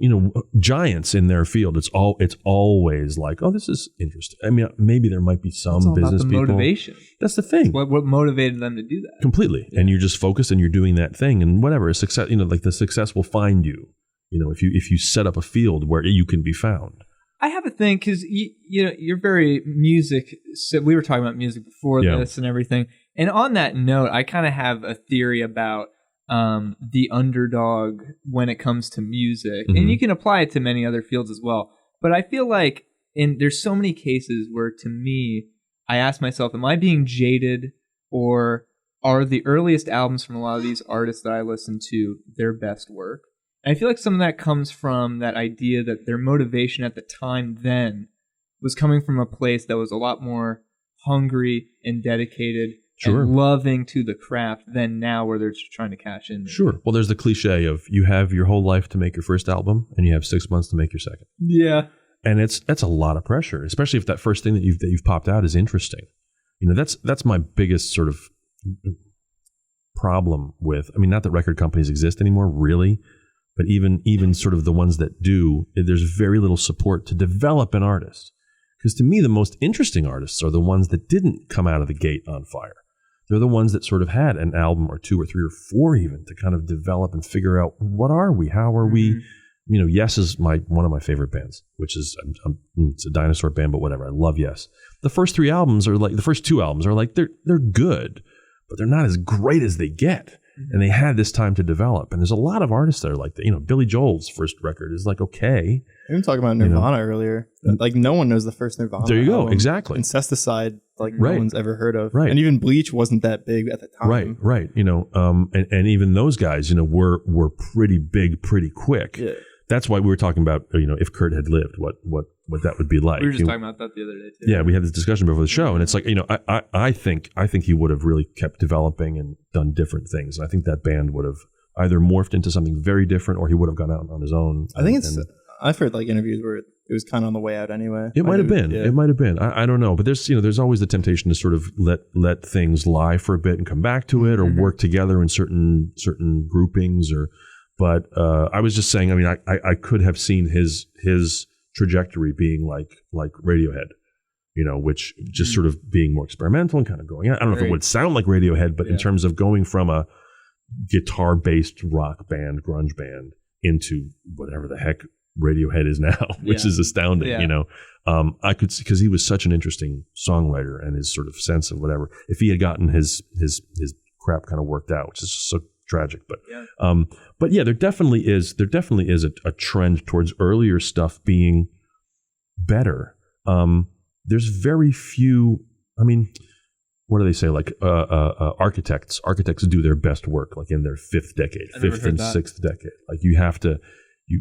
giants in their field. It's always like, this is interesting. I mean, maybe there might be some business people. Motivation. That's the thing. What motivated them to do that? Completely. Yeah. And you're just focused and you're doing that thing, and whatever success. Like the success will find you. If you set up a field where you can be found. I have a thing because you're very music. So we were talking about music before this and everything. And on that note, I kind of have a theory about the underdog when it comes to music, and you can apply it to many other fields as well. But I feel like there's so many cases where, to me, I ask myself, am I being jaded, or are the earliest albums from a lot of these artists that I listen to their best work? And I feel like some of that comes from that idea that their motivation at the time then was coming from a place that was a lot more hungry and dedicated. Sure. And loving to the craft than now, where they're just trying to cash in. Sure. Well, there's the cliche of you have your whole life to make your first album, and you have 6 months to make your second. Yeah. And that's a lot of pressure, especially if that first thing that you've popped out is interesting. That's my biggest sort of problem with. I mean, not that record companies exist anymore, really, but even sort of the ones that do, there's very little support to develop an artist. Because to me, the most interesting artists are the ones that didn't come out of the gate on fire. They're the ones that sort of had an album or two or three or four even to kind of develop and figure out, what are we? How are we? Yes is one of my favorite bands, which is it's a dinosaur band, but whatever. I love Yes. The first two albums are like they're good, but they're not as great as they get. And they had this time to develop. And there's a lot of artists that are like that. Billy Joel's first record is like, okay. We were talking about Nirvana earlier. Like, no one knows the first Nirvana There you album. go. Exactly. Incesticide, like, no one's ever heard of. Right. And even Bleach wasn't that big at the time. Right. And even those guys, were pretty big pretty quick. Yeah. That's why we were talking about, if Kurt had lived, what that would be like. We were just talking about that the other day too. Yeah, we had this discussion before the show, and it's like, I think he would have really kept developing and done different things. I think that band would have either morphed into something very different, or he would have gone out on his own. I think I've heard like interviews where it was kind of on the way out anyway. It might have been. Yeah. It might have been. I don't know, but there's always the temptation to sort of let things lie for a bit and come back to it, or work together in certain groupings, or. But I was just saying, I mean, I could have seen his trajectory being like Radiohead, which just sort of being more experimental and kind of going. I don't know if it would sound like Radiohead, but in terms of going from a guitar-based rock band, grunge band, into whatever the heck Radiohead is now, which is astounding. I could see, because he was such an interesting songwriter, and his sort of sense of whatever. If he had gotten his crap kind of worked out, which is just so tragic, but there definitely is a trend towards earlier stuff being better. There's very few. I mean, what do they say? Like architects do their best work like in their fifth and sixth decade. Like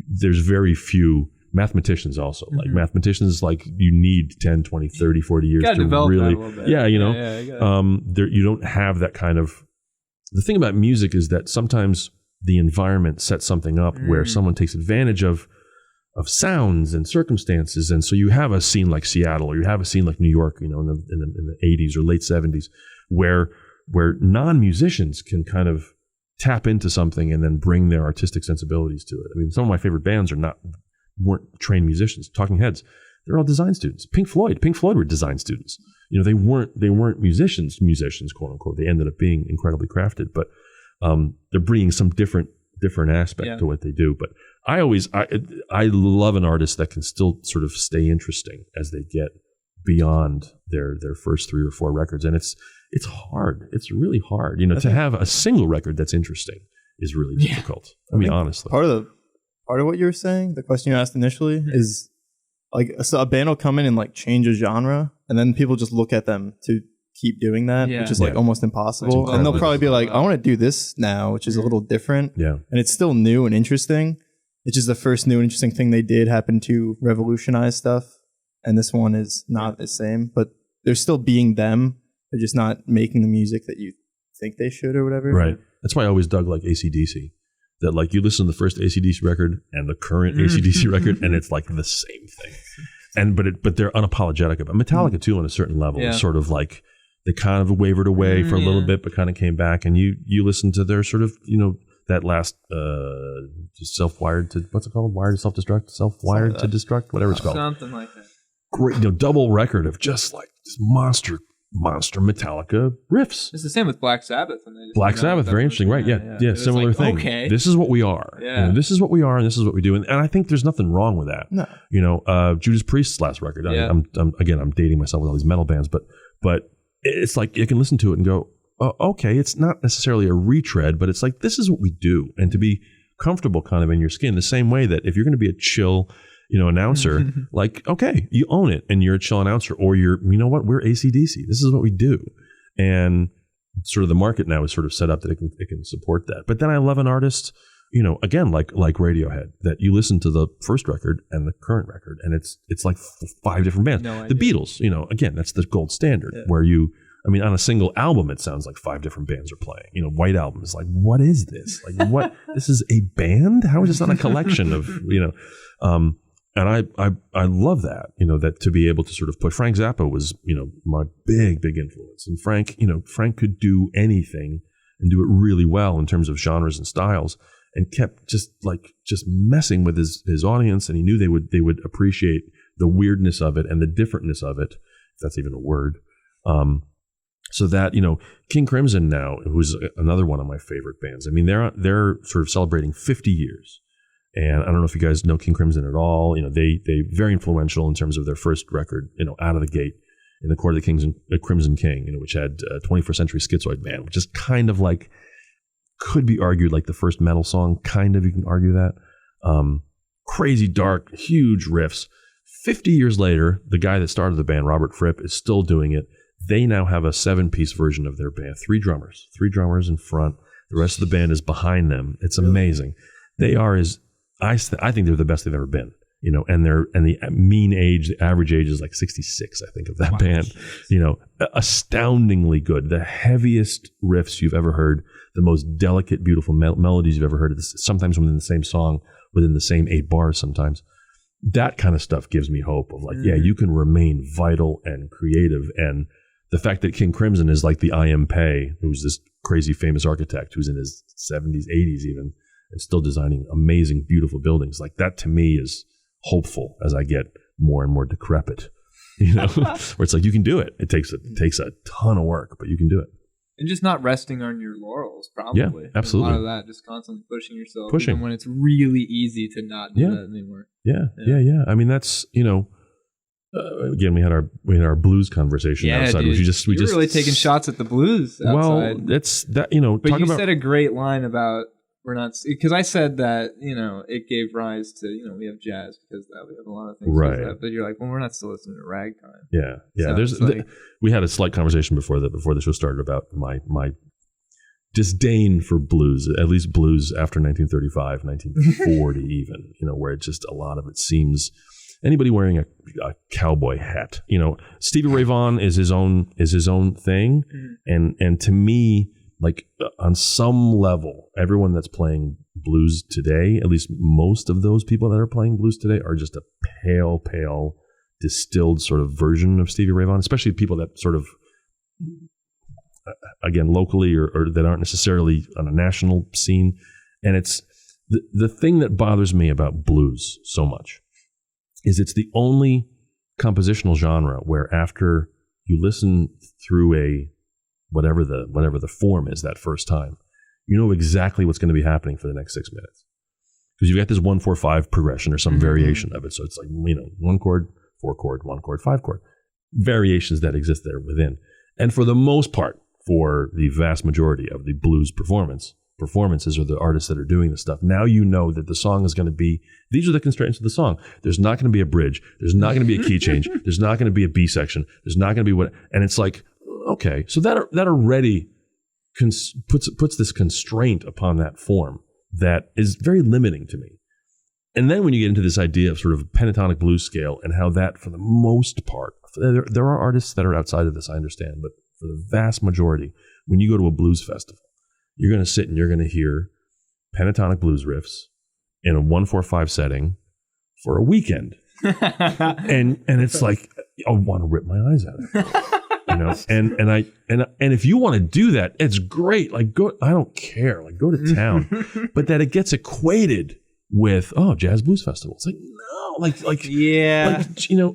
there's very few. Mathematicians also, like mathematicians, like you need 10, 20, 30, 40 years to really, you don't have that kind of. The thing about music is that sometimes the environment sets something up where someone takes advantage of sounds and circumstances. And so you have a scene like Seattle, or you have a scene like New York, in the 80s or late 70s, where non-musicians can kind of tap into something and then bring their artistic sensibilities to it. I mean, some of my favorite bands weren't trained musicians. Talking Heads, they're all design students. Pink Floyd were design students. They weren't musicians, quote unquote. They ended up being incredibly crafted, but they're bringing some different aspect to what they do. But I love an artist that can still sort of stay interesting as they get beyond their first 3 or 4 records. And it's hard. It's really hard. To have a single record that's interesting is really difficult. I mean, honestly. Part of what you were saying, the question you asked initially, is like a band will come in and like change a genre, and then people just look at them to keep doing that, which is like almost impossible. And they'll probably be like, I want to do this now, which is a little different. Yeah. And it's still new and interesting. It's just the first new and interesting thing they did happened to revolutionize stuff. And this one is not the same, but they're still being them. They're just not making the music that you think they should or whatever. Right. That's why I always dug like AC/DC. That like you listen to the first AC/DC record and the current AC/DC record, and it's like the same thing. But they're unapologetic about it. Metallica too, on a certain level, is sort of like they kind of wavered away for a little bit, but kind of came back. And you listen to their sort of that last self-wired to what's it called? Wired to self-destruct, self-wired to destruct, whatever it's called. Something like that. Great, double record of just like this monster Metallica riffs. It's the same with Black Sabbath. Black Sabbath, very interesting, right? Yeah, similar thing. Okay. This is what we are. Yeah. This is what we are, and this is what we do. And I think there's nothing wrong with that. No. Judas Priest's last record. I'm dating myself with all these metal bands, but it's like you can listen to it and go, oh, okay, it's not necessarily a retread, but it's like this is what we do, and to be comfortable kind of in your skin. The same way that if you're going to be a chill announcer, like, okay, you own it and you're a chill announcer, or we're AC/DC. This is what we do. And sort of the market now is sort of set up that it can support that. But then I love an artist, again, like Radiohead, that you listen to the first record and the current record, and it's like 5 different bands. The Beatles, again, that's the gold standard where on a single album, it sounds like 5 different bands are playing. White Album is like, what is this? Like, what? This is a band? How is this not a collection of, And I love that, that to be able to sort of put Frank Zappa was, my big influence. And Frank could do anything and do it really well in terms of genres and styles, and kept just messing with his audience. And he knew they would appreciate the weirdness of it and the differentness of it, if that's even a word. So that, King Crimson now, who's another one of my favorite bands. I mean, they're sort of celebrating 50 years. And I don't know if you guys know King Crimson at all. They very influential in terms of their first record, out of the gate in the Court of the Crimson King, which had 21st Century Schizoid Man, which is kind of like, could be argued like the first metal song, kind of, you can argue that. Crazy, dark, huge riffs. 50 years later, the guy that started the band, Robert Fripp, is still doing it. They now have a 7-piece version of their band, 3 drummers in front. The rest of the band is behind them. It's amazing. They are I think they're the best they've ever been, and the mean age, the average age is like 66, I think, of that band, astoundingly good. The heaviest riffs you've ever heard, the most delicate, beautiful melodies you've ever heard, sometimes within the same song, within the same 8 bars sometimes. That kind of stuff gives me hope of like, you can remain vital and creative. And the fact that King Crimson is like the I.M. Pei, who's this crazy famous architect who's in his 70s, 80s even, and still designing amazing, beautiful buildings. Like that to me is hopeful as I get more and more decrepit, where it's like, you can do it. It takes a ton of work, but you can do it. And just not resting on your laurels, probably. Yeah, absolutely. There's a lot of that, just constantly pushing yourself, even when it's really easy to not do that anymore. Yeah. I mean, that's, again, we had our blues conversation outside, dude. which we just really taking shots at the blues outside. Well, that's that, But you said a great line about, we're not, because I said that, it gave rise to, we have jazz because of that, we have a lot of things like that, but you're like, well, we're not still listening to ragtime. Yeah. So we had a slight conversation before the show started about my disdain for blues, at least blues after 1935, 1940 even, where it just, a lot of it seems, anybody wearing a cowboy hat, Stevie Ray Vaughan is his own thing. And to me, like on some level, everyone that's playing blues today, at least most of those people that are playing blues today, are just a pale, distilled sort of version of Stevie Ray Vaughan, especially people that sort of, again, locally or that aren't necessarily on a national scene. And it's the thing that bothers me about blues so much is it's the only compositional genre where after you listen through a whatever the form is that first time, you know exactly what's going to be happening for the next 6 minutes. Because you've got this 1-4-5 progression or some variation of it. So it's like, 1 chord, 4 chord, 1 chord, 5 chord. Variations that exist there within. And for the most part, for the vast majority of the blues performances or the artists that are doing this stuff, now you know that the song is going to be, these are the constraints of the song. There's not going to be a bridge. There's not going to be a key change. There's not going to be a B section. There's not going to be what, and it's like, okay, so that already puts this constraint upon that form that is very limiting to me. And then when you get into this idea of sort of pentatonic blues scale and how that, for the most part, there are artists that are outside of this, I understand, but for the vast majority, when you go to a blues festival, you're going to sit and you're going to hear pentatonic blues riffs in a 1-4-5 setting for a weekend. and it's like, I want to rip my eyes out. And if you want to do that, it's great. Like, go, I don't care. Like, go to town. But that it gets equated with, jazz blues festival. It's like, no,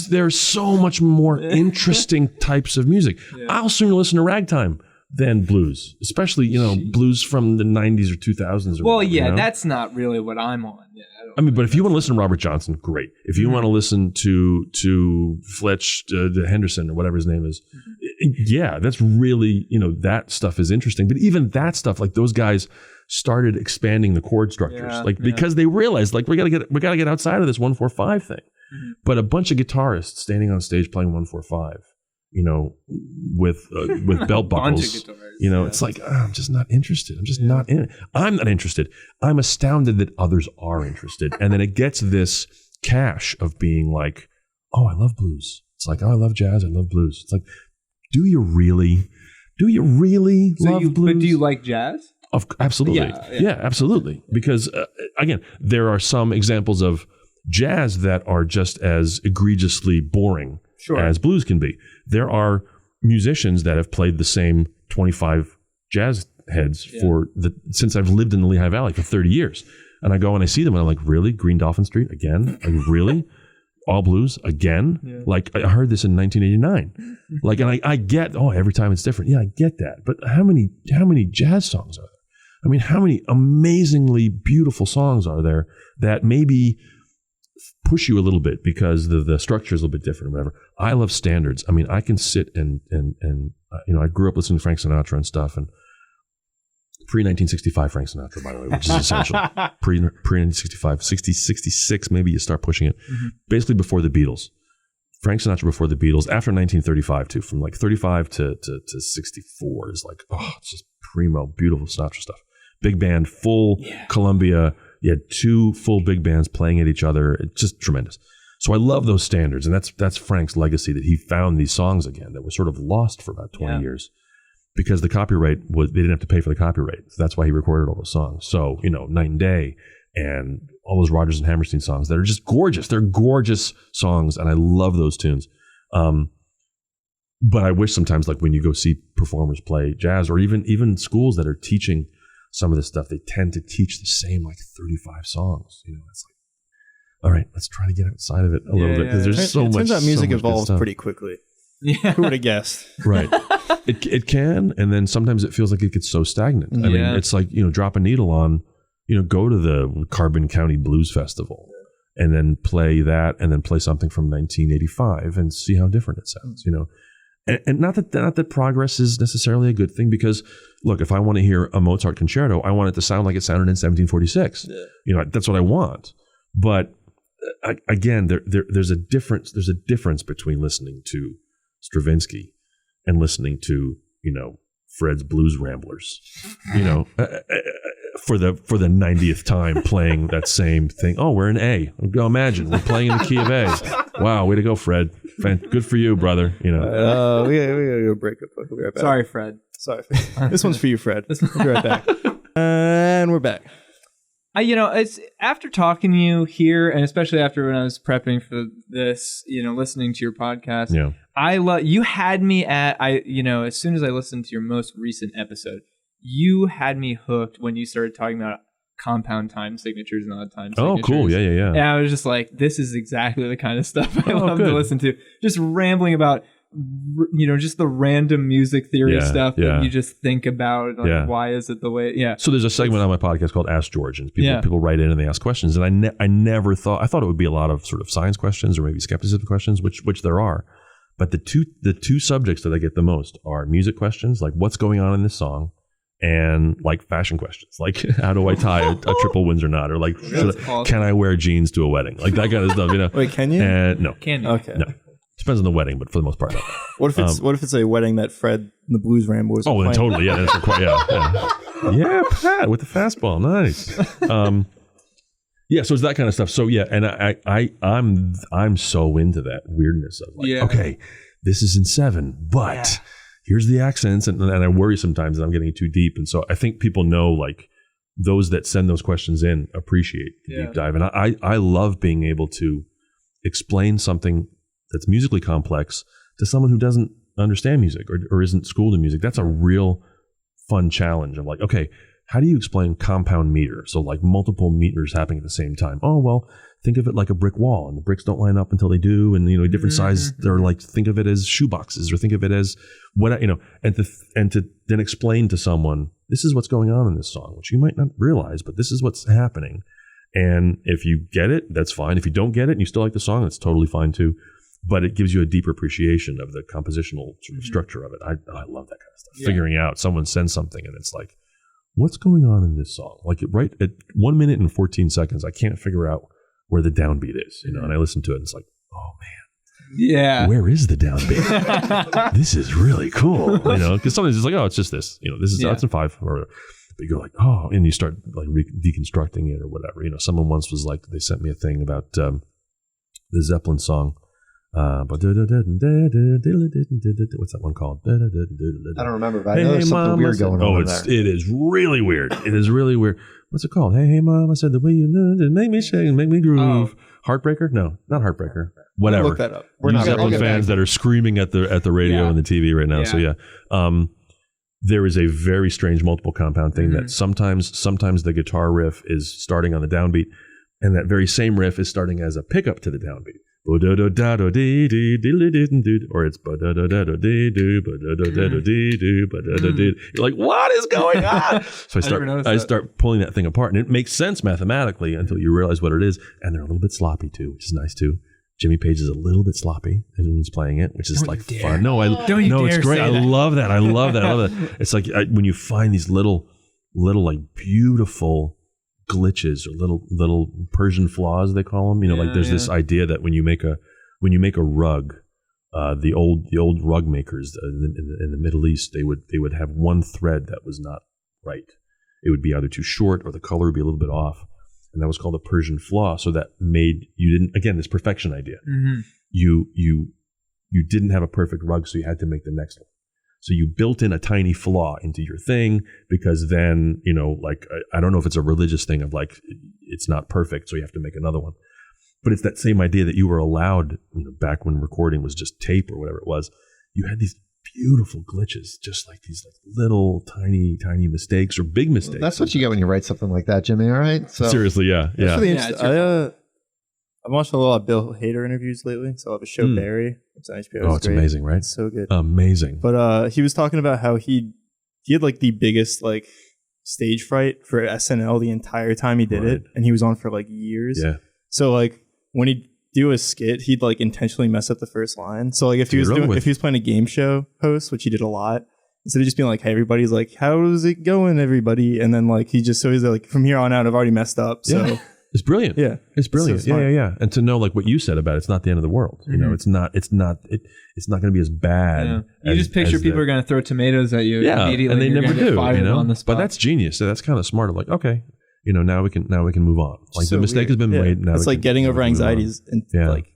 there's so much more interesting types of music. Yeah. I'll sooner listen to ragtime than blues, especially, blues from the 90s or 2000s. That's not really what I'm on. Yeah, but if you want to listen to Robert Johnson, great. If you want to listen to Fletch Henderson or whatever his name is, that's really, that stuff is interesting. But even that stuff, like those guys started expanding the chord structures, because they realized, like, we gotta get outside of this 1-4-5 thing. Mm-hmm. But a bunch of guitarists standing on stage playing 1-4-5, with belt buckles, it's like, I'm just not interested. I'm just not in it. I'm not interested. I'm astounded that others are interested. And then it gets this cache of being like, oh, I love blues. It's like, oh, I love jazz. I love blues. It's like, do you really love blues? But do you like jazz? Absolutely. Yeah, absolutely. Because again, there are some examples of jazz that are just as egregiously boring as blues can be. There are musicians that have played the same 25 jazz heads since I've lived in the Lehigh Valley for 30 years. And I go and I see them and I'm like, really? Green Dolphin Street again? Like, really? All blues again? Yeah. Like, I heard this in 1989. Like, and I get, every time it's different. Yeah, I get that. But how many jazz songs are there? I mean, how many amazingly beautiful songs are there that maybe push you a little bit because the structure is a little bit different or whatever? I love standards. I mean, I can sit and I grew up listening to Frank Sinatra and stuff, and pre-1965 Frank Sinatra, by the way, which is essential. Pre-1965, 66, maybe you start pushing it. Mm-hmm. Basically before the Beatles. Frank Sinatra before the Beatles, after 1935 too, from like 35 to 64 is like, it's just primo, beautiful Sinatra stuff. Big band, full Columbia. You had 2 full big bands playing at each other. It's just tremendous. So I love those standards, and that's Frank's legacy, that he found these songs again that were sort of lost for about 20 years because the copyright they didn't have to pay for the copyright. So that's why he recorded all those songs. So, Night and Day and all those Rodgers and Hammerstein songs that are just gorgeous. They're gorgeous songs, and I love those tunes. But I wish sometimes, like when you go see performers play jazz, or even schools that are teaching some of this stuff, they tend to teach the same like 35 songs. It's like, all right, let's try to get outside of it a little bit, because there's so much. It turns out music evolves pretty quickly. Yeah. Who would have guessed? Right. It can, and then sometimes it feels like it gets so stagnant. I mean, it's like, drop a needle on, go to the Carbon County Blues Festival and then play that, and then play something from 1985 and see how different it sounds, And not that progress is necessarily a good thing, because look, if I want to hear a Mozart concerto, I want it to sound like it sounded in 1746. Yeah. That's what I want. But again, there's a difference between listening to Stravinsky and listening to Fred's Blues Ramblers. For the 90th time playing that same thing. Oh, we're in A. Go imagine we're playing in the key of A. Wow, way to go, Fred. Good for you, brother. We gotta go break up. We'll be right back. Sorry, Fred. Sorry. This one's for you, Fred. We'll be right back. And we're back. It's after talking to you here, and especially after when I was prepping for this, listening to your podcast. Yeah. You had me at as soon as I listened to your most recent episode, you had me hooked when you started talking about compound time signatures and odd time signatures. Oh, cool. Yeah. And I was just like, this is exactly the kind of stuff I love to listen to. Just rambling about, just the random music theory stuff that you just think about. Like, why is it the way? Yeah. So there's a segment on my podcast called Ask George, and people write in and they ask questions. And I never thought, I thought it would be a lot of sort of science questions or maybe skepticism questions, which there are. But the two subjects that I get the most are music questions, like what's going on in this song, and like fashion questions, like how do I tie a triple Windsor knot, or like can I wear jeans to a wedding, like that kind of stuff. Wait, can you? Can you? Okay. No. Depends on the wedding, but for the most part, no. What if it's a wedding that Fred and the Blues Ramblers? Oh, then totally, yeah, that's quite, yeah, Pat with the fastball, nice. So it's that kind of stuff. So yeah, and I'm so into that weirdness of like, okay, this is in 7, but here's the accents, and I worry sometimes that I'm getting too deep, and so I think people know, like, those that send those questions in appreciate the deep dive, and I love being able to explain something that's musically complex to someone who doesn't understand music or isn't schooled in music. That's a real fun challenge of like, okay, how do you explain compound meter? So like multiple meters happening at the same time. Oh, well, think of it like a brick wall, and the bricks don't line up until they do, and different sizes. They're like, think of it as shoe boxes, or think of it as what, and to then explain to someone, this is what's going on in this song, which you might not realize, but this is what's happening. And if you get it, that's fine. If you don't get it and you still like the song, that's totally fine too. But it gives you a deeper appreciation of the compositional sort of structure of it. I love that kind of stuff. Yeah. Figuring out, someone sends something and it's like, what's going on in this song? Like right at 1 minute and 14 seconds, I can't figure out where the downbeat is, and I listen to it and it's like, oh man, yeah, where is the downbeat? This is really cool, because sometimes it's like, oh, it's just this, this is that's in 5 or whatever. But you're like, oh, and you start like deconstructing it or whatever. Someone once was like, they sent me a thing about the Zeppelin song. What's that one called? I don't remember, but I know there's something weird going on there. It is really weird. It is really weird. What's it called? Hey, Mom, I said the way you know, make me shake, make me groove. Heartbreaker? No, not Heartbreaker. Whatever. Look that up. We're not Zeppelin fans that are screaming at the radio and the TV right now. Yeah. So there is a very strange multiple compound thing that sometimes the guitar riff is starting on the downbeat, and that very same riff is starting as a pickup to the downbeat. Or it's you're like, what is going on? So I start pulling that thing apart, and it makes sense mathematically until you realize what it is. And they're a little bit sloppy too, which is nice too. Jimmy Page is a little bit sloppy when he's playing it, which is fun. No, it's great. I love that. I love that. It's like when you find these little like beautiful glitches or little Persian flaws, they call them. Like there's this idea that when you make a rug, the old rug makers in the Middle East, they would have one thread that was not right. It would be either too short or the color would be a little bit off, and that was called a Persian flaw. So that made this perfection idea. Mm-hmm. You didn't have a perfect rug, so you had to make the next one. So you built in a tiny flaw into your thing because then, like, I don't know if it's a religious thing of like, it's not perfect, so you have to make another one. But it's that same idea that you were allowed, back when recording was just tape or whatever it was, you had these beautiful glitches, just like these like little tiny mistakes or big mistakes. That's what you get when you write something like that, Jimmy, all right? So, seriously, yeah. I've watched a lot of Bill Hader interviews lately. So I have a show, Barry. It's on HBO. Oh, it's great. Amazing, right? It's so good. Amazing. But he was talking about how he had like the biggest like stage fright for SNL the entire time he did it. And he was on for like years. Yeah. So like when he'd do a skit, he'd like intentionally mess up the first line. So like if he was playing a game show host, which he did a lot, instead of just being like, hey, everybody's like, how's it going, everybody? And then like he's like, from here on out, I've already messed up. So yeah. It's brilliant. Yeah. It's brilliant. So yeah. And to know like what you said about it's not the end of the world. It's not going to be as bad. Yeah. You just picture people are going to throw tomatoes at you immediately. And they never do, on the spot. But that's genius. So that's kind of smart of like, okay, now we can move on. Like the mistake has been made. Now it's like getting over anxieties and like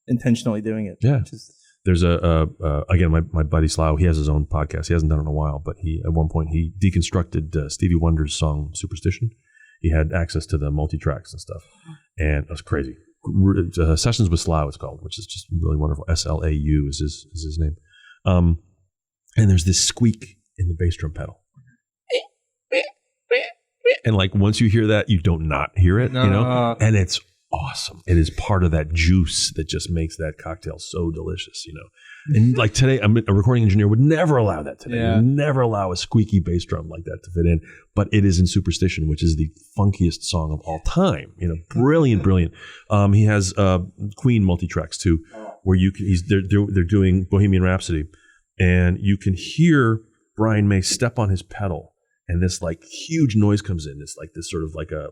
intentionally doing it. Yeah. There's again, my buddy Slough, he has his own podcast. He hasn't done it in a while, but at one point he deconstructed Stevie Wonder's song Superstition. He had access to the multi-tracks and stuff, and it was crazy. Sessions with Slough, it's called, which is just really wonderful. SLAU is his name. And there's this squeak in the bass drum pedal. And like once you hear that, you don't not hear it, and it's awesome. It is part of that juice that just makes that cocktail so delicious, And like today, a recording engineer would never allow that today. Yeah. Would never allow a squeaky bass drum like that to fit in. But it is in Superstition, which is the funkiest song of all time. Brilliant. He has Queen multi-tracks too, where they're doing Bohemian Rhapsody, and you can hear Brian May step on his pedal. And this like huge noise comes in. It's like this sort of like a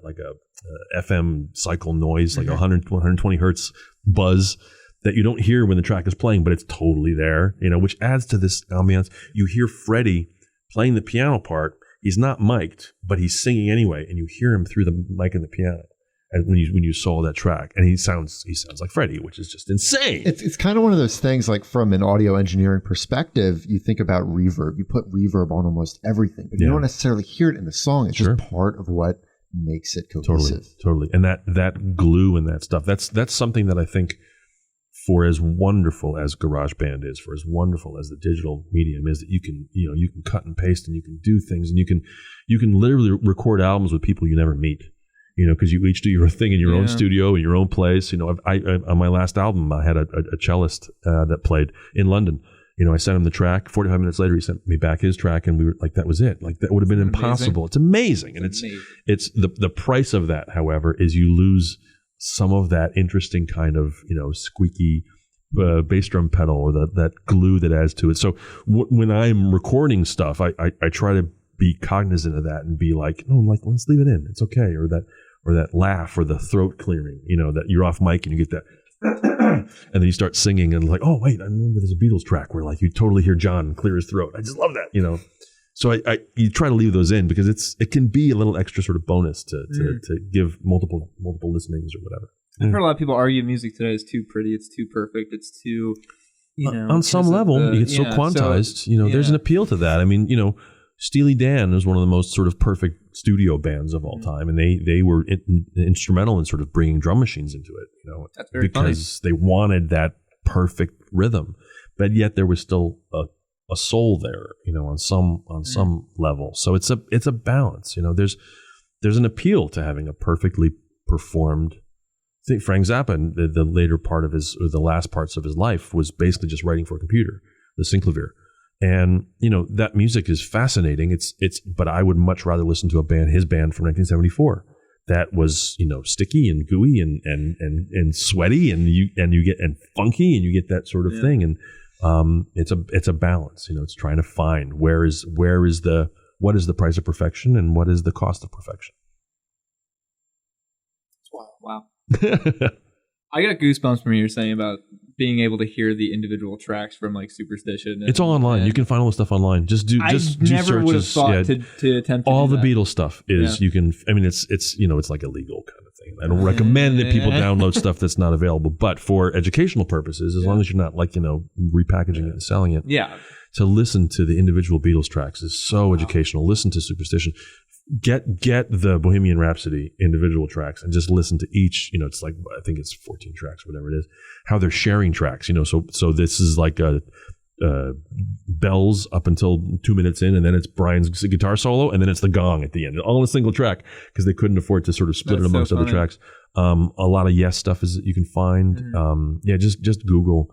FM cycle noise, like 120 hertz buzz that you don't hear when the track is playing, but it's totally there, which adds to this ambiance. You hear Freddie playing the piano part. He's not mic'd, but he's singing anyway, and you hear him through the mic and the piano. And when you solo that track, and he sounds like Freddie, which is just insane. It's kind of one of those things, like from an audio engineering perspective, you think about reverb. You put reverb on almost everything, but you don't necessarily hear it in the song. It's just part of what makes it cohesive. Totally. And that glue and that stuff, that's something that I think, for as wonderful as GarageBand is, for as wonderful as the digital medium is, that you can cut and paste, and you can do things, and you can literally record albums with people you never meet. Because you each do your thing in your own studio, in your own place. I on my last album, I had a cellist that played in London. I sent him the track. 45 minutes later, he sent me back his track, and we were like, that was it. Like, that would have been impossible. It's amazing. And it's the price of that, however, is you lose some of that interesting kind of, squeaky bass drum pedal, or that glue that adds to it. So when I'm recording stuff, I try to be cognizant of that and be like, let's leave it in. It's okay. Or that laugh, or the throat clearing, that you're off mic and you get that, and then you start singing and like, oh wait, I remember there's a Beatles track where like you totally hear John clear his throat. I just love that, So you try to leave those in, because it can be a little extra sort of bonus to give multiple listenings or whatever. I've heard a lot of people argue music today is too pretty, it's too perfect, it's too, on some level, you get so quantized. There's an appeal to that. I mean, Steely Dan is one of the most sort of perfect studio bands of all time, and they were instrumental in sort of bringing drum machines into it. That's very because they wanted that perfect rhythm, but yet there was still a soul there, on some level. So it's a balance. There's an appeal to having a perfectly performed. I think Frank Zappa, the later part of the last parts of his life, was basically just writing for a computer, the synclavier. And that music is fascinating. But I would much rather listen to his band from 1974 that was sticky and gooey and sweaty and funky, and you get that sort of thing. And it's a balance. It's trying to find what is the price of perfection and what is the cost of perfection. Wow. I got goosebumps from what you're saying about being able to hear the individual tracks from like Superstition. It's all online. You can find all the stuff online. Just do never would have thought to attempt all to do the that. Beatles stuff is you can. I mean, it's like illegal kind of thing. I don't recommend that people download stuff that's not available. But for educational purposes, as long as you're not like repackaging it and selling it, to listen to the individual Beatles tracks is so educational. Listen to Superstition. Get the Bohemian Rhapsody individual tracks and just listen to each. It's like, I think it's 14 tracks, whatever it is. How they're sharing tracks. So this is like bells up until 2 minutes in, and then it's Brian's guitar solo, and then it's the gong at the end, all in a single track, because they couldn't afford to sort of split it amongst other tracks. A lot of Yes stuff is that you can find. Just Google,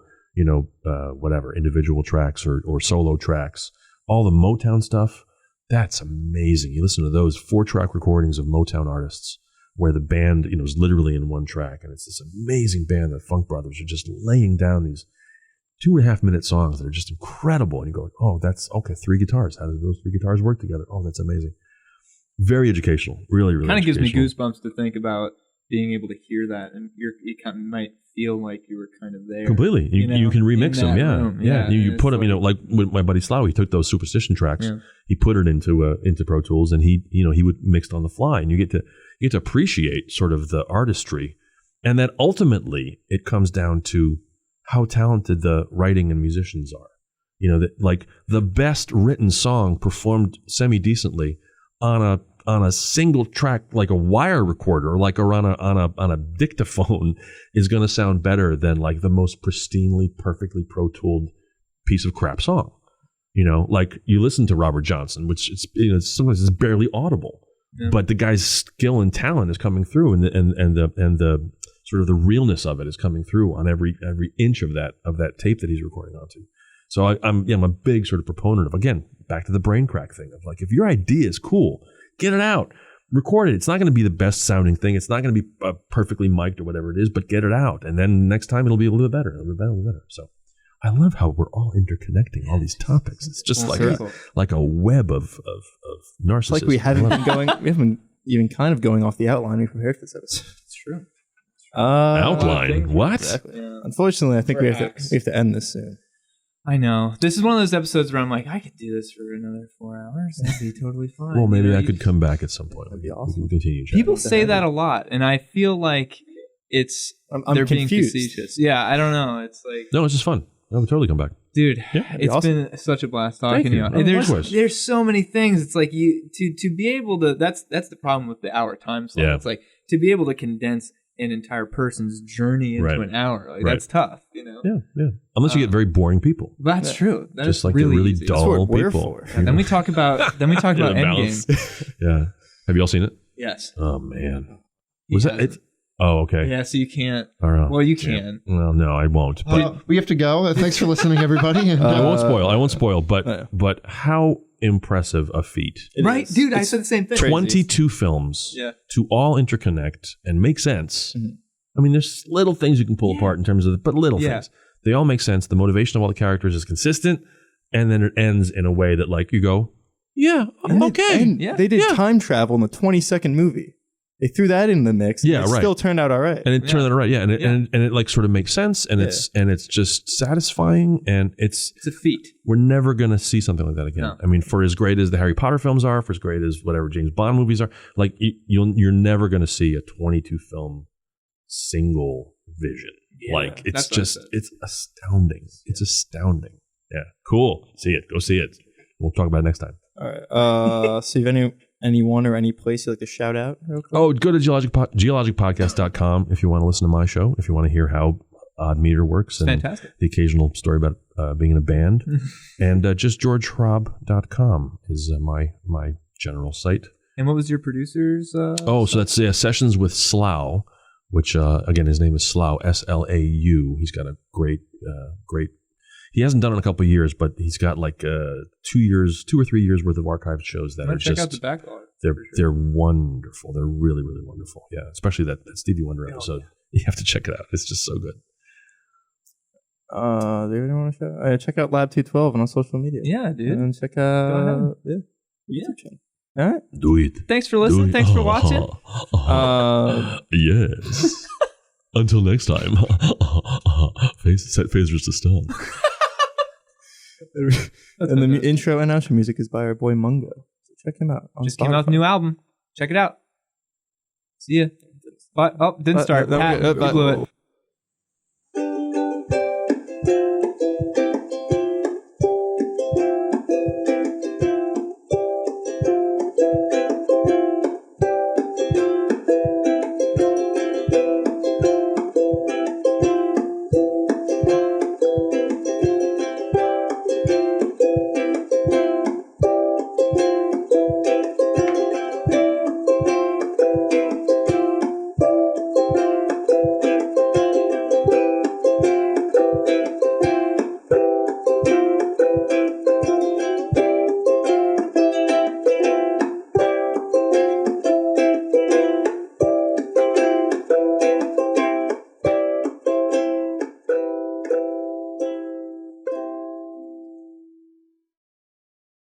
whatever individual tracks or solo tracks. All the Motown stuff. That's amazing. You listen to those 4-track recordings of Motown artists where the band, is literally in one track, and it's this amazing band. The Funk Brothers are just laying down these 2.5-minute songs that are just incredible. And you go, oh, that's okay. 3 guitars. How do those 3 guitars work together? Oh, that's amazing. Very educational. Really, really. Kind of gives me goosebumps to think about being able to hear that, and you kind of might feel like you were kind of there. Completely. You can remix them. Yeah. You put them, like with my buddy Slough, he took those Superstition tracks, he put it into Pro Tools, and he would mix it on the fly, and you get to appreciate sort of the artistry, and that ultimately it comes down to how talented the writing and musicians are. You know, that like the best written song performed semi-decently on a single track, like a wire recorder, or like on a dictaphone, is going to sound better than like the most pristinely, perfectly Pro Tooled piece of crap song. You know, like you listen to Robert Johnson, which sometimes it's barely audible, but the guy's skill and talent is coming through, and the sort of the realness of it is coming through on every inch of that tape that he's recording onto. So I'm a big sort of proponent of, again, back to the brain crack thing of like, if your idea is cool, get it out, record it. It's not going to be the best sounding thing. It's not going to be perfectly mic'd or whatever it is, but get it out. And then next time it'll be a little bit better. It'll be better. So I love how we're all interconnecting all these topics. It's just like a web of narcissism. It's like we haven't even kind of going off the outline we prepared for this episode. It's true. Outline? What? Exactly. Yeah. Unfortunately, I think we have to end this soon. I know. This is one of those episodes where I'm like, I could do this for another 4 hours. That'd be totally fine. Well, maybe I could come back at some point. That'd be awesome. We can continue chatting. People say that a lot, and I feel like they're being facetious. Yeah, I don't know. It's like... No, it's just fun. I would totally come back. Dude, it's been such a blast talking to you. No, there's so many things. It's like to be able to... That's the problem with the hour time slot. Yeah. It's like to be able to condense an entire person's journey into an hour. Like, that's tough, you know? Yeah. Unless you get very boring people. That's true. That just is like really the really easy. dull people. And then we talk about Endgame. Yeah. Have you all seen it? Yes. Oh, man. Was that it? Oh, okay. Yeah, so you can't. Well, you can. Well, no, I won't. But we have to go. Thanks for listening, everybody. I won't spoil. But how impressive a feat. Right, dude, I said the same thing. 22 films to all interconnect and make sense. Mm-hmm. I mean, there's little things you can pull apart in terms of, but little things. They all make sense. The motivation of all the characters is consistent, and then it ends in a way that, like, you go, okay. They did time travel in the 20-second movie. They threw that in the mix. And it still turned out all right. And it turned out all right. Yeah. And it like sort of makes sense. And it's just satisfying. And it's a feat. We're never going to see something like that again. No. I mean, for as great as the Harry Potter films are, for as great as whatever James Bond movies are, like you're never going to see a 22 film single vision. Yeah, like it's astounding. It's astounding. Yeah. Cool. See it. Go see it. We'll talk about it next time. All right. So if anyone or any place you'd like to shout out? Oh, go to geologicpodcast.com if you want to listen to my show, if you want to hear how Odd Meter works. And fantastic. The occasional story about being in a band. And just georgehrab.com is my general site. And what was your producer's? So that's Sessions with Slough, which, again, his name is Slough, S-L-A-U. He's got a great... He hasn't done it in a couple of years, but he's got like 2 or 3 years worth of archived shows that are check out the backlog. They're wonderful. They're really, really wonderful. Yeah, especially that Stevie Wonder episode. You have to check it out. It's just so good. Do you really want to check out Lab 212 on social media? Yeah, dude. And check out YouTube channel. All right. Do it. Thanks for listening. Thanks for watching. Yes. Until next time. Set phasers to stun. And the intro and outro music is by our boy MUNGO. So check him out. Just came out with a new album. Check it out. See ya. Bye. Oh, didn't start. Pat, we blew it.